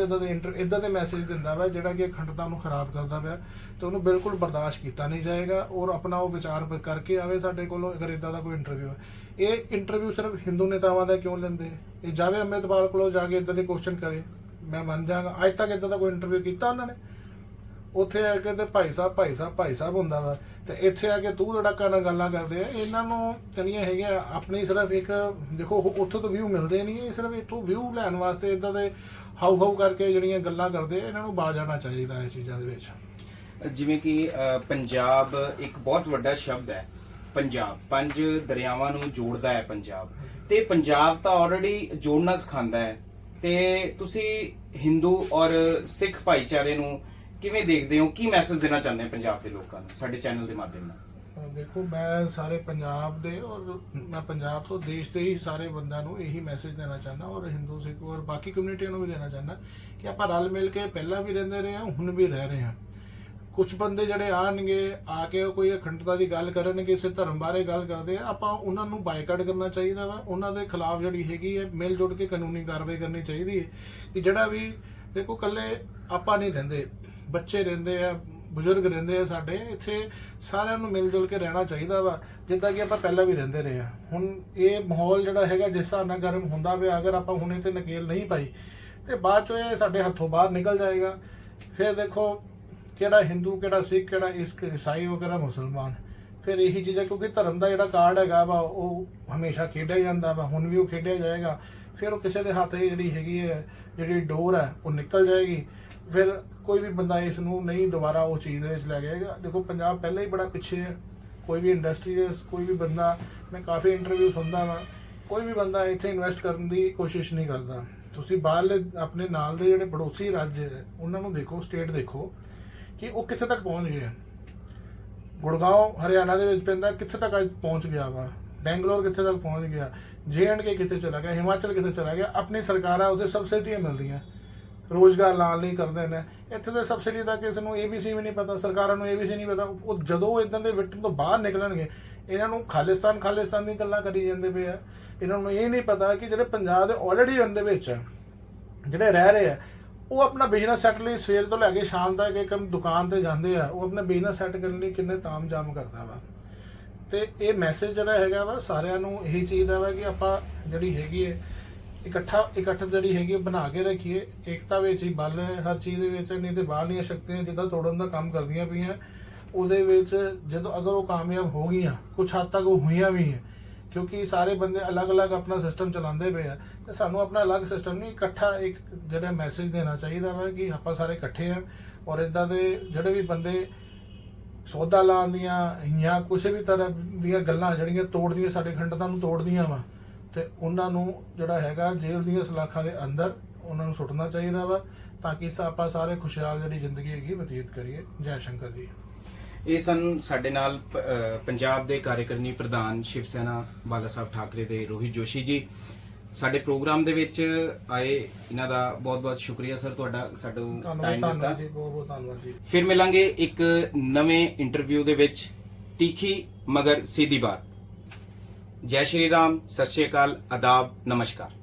ਇਦਾਂ ਦੇ ਮੈਸੇਜ ਦਿੰਦਾ ਵਾ ਜਿਹੜਾ ਕਿ ਅਖੰਡਤਾ ਨੂੰ ਖਰਾਬ ਕਰਦਾ ਪਿਆ, ਤੇ ਉਹਨੂੰ ਬਿਲਕੁਲ ਬਰਦਾਸ਼ਤ ਕੀਤਾ ਨਹੀਂ ਜਾਏਗਾ। ਔਰ ਆਪਣਾ ਉਹ ਵਿਚਾਰ ਕਰਕੇ ਆਵੇ ਸਾਡੇ ਕੋਲੋਂ, ਅਗਰ ਇਦਾਂ ਦਾ ਕੋਈ ਇੰਟਰਵਿਊ ਹੈ। ਇਹ ਇੰਟਰਵਿਊ ਸਿਰਫ ਹਿੰਦੂ ਨੇਤਾਵਾਂ ਦਾ ਕਿਉਂ ਲੈਂਦੇ? ਇਹ ਜਾਵੇ ਅੰਮ੍ਰਿਤਪਾਲ ਕੋਲੋਂ ਜਾ ਕੇ ਇਦਾਂ ਦੇ ਕੁਐਸਚਨ ਕਰੇ, ਮੈਂ ਮੰਨ ਜਾਵਾਂਗਾ। ਅੱਜ ਤੱਕ ਇਦਾਂ ਦਾ ਕੋਈ ਇੰਟਰਵਿਊ ਕੀਤਾ ਉਹਨਾਂ ਨੇ? ਉੱਥੇ ਆ ਕੇ ਤੇ ਭਾਈ ਸਾਹਿਬ ਹੁੰਦਾ ਵਾ, ਤੇ ਇੱਥੇ ਆ ਕੇ ਤੂੰ ਧੜਾਕਾ ਨਾਲ ਗੱਲਾਂ ਕਰਦੇ ਆ। ਇਹਨਾਂ ਨੂੰ ਚੰਗੀਆਂ ਹੈਗੀਆਂ ਆਪਣੀ ਸਿਰਫ ਇੱਕ ਦੇਖੋ ਉੱਥੋਂ ਤੋਂ ਵਿਊ ਮਿਲਦੇ ਨਹੀਂ, ਇਹ ਸਿਰਫ ਇੱਥੋਂ ਵਿਊ ਲੈਣ ਵਾਸਤੇ ਇਦਾਂ ਦੇ ਹਾਉ ਕਰਕੇ ਜਿਹੜੀਆਂ ਗੱਲਾਂ ਕਰਦੇ ਆ, ਇਹਨਾਂ ਨੂੰ ਬਾਜ਼ ਆਉਣਾ ਚਾਹੀਦਾ ਇਹ ਚੀਜ਼ਾਂ ਦੇ ਵਿੱਚ। ਜਿਵੇਂ ਕਿ ਪੰਜਾਬ ਇੱਕ ਬਹੁਤ ਵੱਡਾ ਸ਼ਬਦ ਹੈ, ਪੰਜਾਬ 5 ਦਰਿਆਵਾਂ ਨੂੰ ਜੋੜਦਾ ਹੈ ਪੰਜਾਬ, ਤੇ ਪੰਜਾਬ ਤਾਂ ਆਲਰੇਡੀ ਜੋੜਨਾ ਸਿਖਾਉਂਦਾ ਹੈ। ਤੇ ਤੁਸੀਂ ਹਿੰਦੂ ਔਰ ਸਿੱਖ ਭਾਈਚਾਰੇ ਨੂੰ ਕਿਵੇਂ ਦੇਖਦੇ ਹੋ? ਕੀ ਮੈਸੇਜ ਦੇਣਾ ਚਾਹੁੰਦੇ ਹੋ ਪੰਜਾਬ ਦੇ ਲੋਕਾਂ ਨੂੰ ਸਾਡੇ ਚੈਨਲ ਦੇ ਮਾਧਿਅਮ ਨਾਲ? ਦੇਖੋ, ਮੈਂ ਸਾਰੇ ਪੰਜਾਬ ਦੇ ਔਰ ਮੈਂ ਪੰਜਾਬ ਤੋਂ ਦੇਸ਼ ਦੇ ਹੀ ਸਾਰੇ ਬੰਦਿਆਂ ਨੂੰ ਇਹੀ ਮੈਸੇਜ ਦੇਣਾ ਚਾਹੁੰਦਾ, ਔਰ ਹਿੰਦੂ ਸਿੱਖ ਔਰ ਬਾਕੀ ਕਮਿਊਨਿਟੀਆਂ ਨੂੰ ਵੀ ਦੇਣਾ ਚਾਹੁੰਦਾ ਕਿ ਆਪਾਂ ਰਲ ਮਿਲ ਕੇ ਪਹਿਲਾਂ ਵੀ ਰਹਿੰਦੇ ਰਹੇ ਹਾਂ, ਹੁਣ ਵੀ ਰਹਿ ਰਹੇ ਹਾਂ। ਕੁਝ ਬੰਦੇ ਜਿਹੜੇ ਆਣਗੇ ਆ ਕੇ ਕੋਈ ਅਖੰਡਤਾ ਦੀ ਗੱਲ ਕਰਨਗੇ, ਕਿਸੇ ਧਰਮ ਬਾਰੇ ਗੱਲ ਕਰਦੇ ਆ, ਆਪਾਂ ਉਹਨਾਂ ਨੂੰ ਬਾਈਕਾਟ ਕਰਨਾ ਚਾਹੀਦਾ ਵਾ। ਉਹਨਾਂ ਦੇ ਖਿਲਾਫ ਜਿਹੜੀ ਹੈਗੀ ਹੈ ਮਿਲ ਜੁਲ ਕੇ ਕਾਨੂੰਨੀ ਕਾਰਵਾਈ ਕਰਨੀ ਚਾਹੀਦੀ ਹੈ। ਕਿ ਜਿਹੜਾ ਵੀ ਦੇਖੋ ਇਕੱਲੇ ਆਪਾਂ ਨਹੀਂ ਰਹਿੰਦੇ, ਬੱਚੇ ਰਹਿੰਦੇ ਆ, ਬਜ਼ੁਰਗ ਰਹਿੰਦੇ ਆ, ਸਾਡੇ ਇੱਥੇ ਸਾਰਿਆਂ ਨੂੰ ਮਿਲ ਜੁਲ ਕੇ ਰਹਿਣਾ ਚਾਹੀਦਾ ਵਾ, ਜਿੱਦਾਂ ਕਿ ਆਪਾਂ ਪਹਿਲਾਂ ਵੀ ਰਹਿੰਦੇ ਰਹੇ ਹਾਂ। ਹੁਣ ਇਹ ਮਾਹੌਲ ਜਿਹੜਾ ਹੈਗਾ ਜਿਸ ਹਿਸਾਬ ਨਾਲ ਗਰਮ ਹੁੰਦਾ ਪਿਆ, ਅਗਰ ਆਪਾਂ ਹੁਣੇ ਤੇ ਨਕੇਲ ਨਹੀਂ ਪਾਈ ਤੇ ਬਾਅਦ ਚੋਂ ਇਹ ਸਾਡੇ ਹੱਥੋਂ ਬਾਹਰ ਨਿਕਲ ਜਾਏਗਾ। ਫਿਰ ਦੇਖੋ ਕਿਹੜਾ ਹਿੰਦੂ, ਕਿਹੜਾ ਸਿੱਖ, ਕਿਹੜਾ ਈਸਾਈ ਵਗੈਰਾ ਮੁਸਲਮਾਨ, ਫਿਰ ਇਹੀ ਚੀਜ਼ਾਂ, ਕਿਉਂਕਿ ਧਰਮ ਦਾ ਜਿਹੜਾ ਕਾਰਡ ਹੈਗਾ ਵਾ ਉਹ ਹਮੇਸ਼ਾ ਖੇਡਿਆ ਜਾਂਦਾ ਵਾ, ਹੁਣ ਵੀ ਉਹ ਖੇਡਿਆ ਜਾਏਗਾ। ਫਿਰ ਉਹ ਕਿਸੇ ਦੇ ਹੱਥ ਜਿਹੜੀ ਹੈਗੀ ਹੈ, ਜਿਹੜੀ ਡੋਰ ਹੈ ਉਹ ਨਿਕਲ ਜਾਏਗੀ। ਫਿਰ ਕੋਈ ਵੀ ਬੰਦਾ ਇਸ ਨੂੰ ਨਹੀਂ ਦੁਬਾਰਾ ਉਹ ਚੀਜ਼ ਦੇ ਵਿੱਚ ਲੈ ਜਾਏਗਾ। ਦੇਖੋ ਪੰਜਾਬ ਪਹਿਲਾਂ ਹੀ ਬੜਾ ਪਿੱਛੇ ਹੈ, ਕੋਈ ਵੀ ਇੰਡਸਟਰੀ, ਕੋਈ ਵੀ ਬੰਦਾ, ਮੈਂ ਕਾਫੀ ਇੰਟਰਵਿਊ ਸੁਣਦਾ ਵਾ, ਕੋਈ ਵੀ ਬੰਦਾ ਇੱਥੇ ਇਨਵੈਸਟ ਕਰਨ ਦੀ ਕੋਸ਼ਿਸ਼ ਨਹੀਂ ਕਰਦਾ। ਤੁਸੀਂ ਬਾਹਰਲੇ ਆਪਣੇ ਨਾਲ ਦੇ ਜਿਹੜੇ ਪੜੋਸੀ ਰਾਜ ਹੈ ਉਹਨਾਂ ਨੂੰ ਦੇਖੋ, ਸਟੇਟ ਦੇਖੋ ਕਿ ਉਹ ਕਿੱਥੇ ਤੱਕ ਪਹੁੰਚ ਗਏ ਆ। ਗੁੜਗਾਉਂ ਹਰਿਆਣਾ ਦੇ ਵਿੱਚ ਪੈਂਦਾ, ਕਿੱਥੇ ਤੱਕ ਅੱਜ ਪਹੁੰਚ ਗਿਆ ਵਾ। ਬੈਂਗਲੌਰ ਕਿੱਥੇ ਤੱਕ ਪਹੁੰਚ ਗਿਆ, JNK ਕਿੱਥੇ ਚਲਾ ਗਿਆ, ਹਿਮਾਚਲ ਕਿੱਥੇ ਚਲਾ ਗਿਆ। ਆਪਣੀ ਸਰਕਾਰਾਂ ਉਹਦੇ ਸਬਸਿਡੀਆਂ ਮਿਲਦੀਆਂ, ਰੋਜ਼ਗਾਰ ਲਾਉਣ ਲਈ ਕਰਦੇ ਨੇ। ਇੱਥੇ ਦੇ ਸਬਸਿਡੀ ਦਾ ਕਿਸੇ ਨੂੰ ABC ਵੀ ਨਹੀਂ ਪਤਾ, ਸਰਕਾਰਾਂ ਨੂੰ ABC ਨਹੀਂ ਪਤਾ। ਉਹ ਜਦੋਂ ਇਦਾਂ ਦੇ ਵਿਟਮ ਤੋਂ ਬਾਹਰ ਨਿਕਲਣਗੇ, ਇਹਨਾਂ ਨੂੰ ਖਾਲਿਸਤਾਨ ਦੀ ਗੱਲਾਂ ਕਰੀ ਜਾਂਦੇ ਪਏ ਆ। ਇਹਨਾਂ ਨੂੰ ਇਹ ਨਹੀਂ ਪਤਾ ਕਿ ਜਿਹੜੇ ਪੰਜਾਬ ਦੇ ਆਲਰੇਡੀ ਦੇ ਵਿੱਚ ਜਿਹੜੇ ਰਹਿ ਰਹੇ ਆ, ਉਹ ਆਪਣਾ ਬਿਜ਼ਨਸ ਸੈੱਟ ਲਈ ਸਵੇਰ ਤੋਂ ਲੈ ਕੇ ਸ਼ਾਮ ਤੱਕ ਇੱਕ ਦੁਕਾਨ ਤੇ ਜਾਂਦੇ ਆ, ਉਹ ਆਪਣਾ ਬਿਜ਼ਨਸ ਸੈੱਟ ਕਰਨ ਲਈ ਕਿੰਨੇ ਤਾਮ-ਜਾਮ ਕਰਦਾ ਵਾ। ਤੇ ਇਹ ਮੈਸੇਜ ਜਿਹੜਾ ਹੈਗਾ ਵਾ ਸਾਰਿਆਂ ਨੂੰ ਇਹੀ ਚੀਜ਼ ਦਾ ਵਾ ਕਿ ਆਪਾਂ ਜਿਹੜੀ ਹੈਗੀ ਹੈ ਇਕੱਠ ਜਿਹੜੀ ਹੈਗੀ ਬਣਾ ਕੇ ਰੱਖੀਏ। ਏਕਤਾ ਵਿੱਚ ਹੀ ਬਲ ਹੈ ਹਰ ਚੀਜ਼ ਦੇ ਵਿੱਚ, ਨਹੀਂ ਤੇ ਬਾਹਰਲੀਆਂ ਸ਼ਕਤੀਆਂ ਜਿੱਦਾਂ ਤੋੜਨ ਦਾ ਕੰਮ ਕਰਦੀਆਂ ਪਈਆਂ, ਉਹਦੇ ਵਿੱਚ ਜਦੋਂ ਅਗਰ ਉਹ ਕਾਮਯਾਬ ਹੋ ਗਈਆਂ, ਕੁਛ ਹੱਦ ਤੱਕ ਉਹ ਹੋਈਆਂ ਵੀ ਹੈ, ਕਿਉਂਕਿ ਸਾਰੇ ਬੰਦੇ ਅਲੱਗ-ਅਲੱਗ ਆਪਣਾ ਸਿਸਟਮ ਚਲਾਉਂਦੇ ਪਏ ਆ, ਤੇ ਸਾਨੂੰ ਆਪਣਾ ਅਲੱਗ ਸਿਸਟਮ ਨਹੀਂ, ਇਕੱਠਾ ਇੱਕ ਜਿਹੜਾ ਮੈਸੇਜ ਦੇਣਾ ਚਾਹੀਦਾ ਵਾ ਕਿ ਆਪਾਂ ਸਾਰੇ ਇਕੱਠੇ ਆ। ਔਰ ਇਦਾਂ ਦੇ ਜਿਹੜੇ ਵੀ ਬੰਦੇ ਸੌਦਾ ਲਾਉਣ ਦੀਆਂ ਜਾਂ ਕਿਸੇ ਵੀ ਤਰ੍ਹਾਂ ਦੀਆਂ ਗੱਲਾਂ ਜਿਹੜੀਆਂ ਤੋੜਦੀਆਂ, ਸਾਡੇ ਅਖੰਡਤਾ ਨੂੰ ਤੋੜਦੀਆਂ ਵਾ, ਤੇ ਉਹਨਾਂ ਨੂੰ ਜਿਹੜਾ ਹੈਗਾ ਜੇਲ੍ਹ ਦੀਆਂ ਸਲਾਖਾਂ ਦੇ ਅੰਦਰ ਉਹਨਾਂ ਨੂੰ ਸੁੱਟਣਾ ਚਾਹੀਦਾ ਵਾ ਤਾਂ ਕਿ ਆਪਾਂ ਸਾਰੇ ਖੁਸ਼ਹਾਲ ਜਿਹੜੀ ਜ਼ਿੰਦਗੀ ਹੈਗੀ ਬਤੀਤ ਕਰੀਏ। ਜੈ ਸ਼ੰਕਰ ਜੀ। ਇਹ ਸਨ ਸਾਡੇ ਨਾਲ ਪੰਜਾਬ ਦੇ ਕਾਰਜਕਾਰਨੀ ਪ੍ਰਧਾਨ ਸ਼ਿਵ ਸੈਨਾ ਬਾਲਾ ਸਾਹਿਬ ਠਾਕਰੇ ਦੇ ਰੋਹਿਤ ਜੋਸ਼ੀ ਜੀ ਸਾਡੇ ਪ੍ਰੋਗਰਾਮ ਦੇ ਵਿੱਚ ਆਏ। ਇਹਨਾਂ ਦਾ ਬਹੁਤ-ਬਹੁਤ ਸ਼ੁਕਰੀਆ ਸਰ, ਤੁਹਾਡਾ ਸਾਨੂੰ ਟਾਈਮ ਦਿੱਤਾ। ਧੰਨਵਾਦ ਜੀ, ਬਹੁਤ-ਬਹੁਤ ਧੰਨਵਾਦ ਜੀ। ਫਿਰ ਮਿਲਾਂਗੇ ਇੱਕ ਨਵੇਂ ਇੰਟਰਵਿਊ ਦੇ ਵਿੱਚ। तीखी मगर सीधी बात। जय श्री राम, सत श्री अकाल, आदाब, नमस्कार।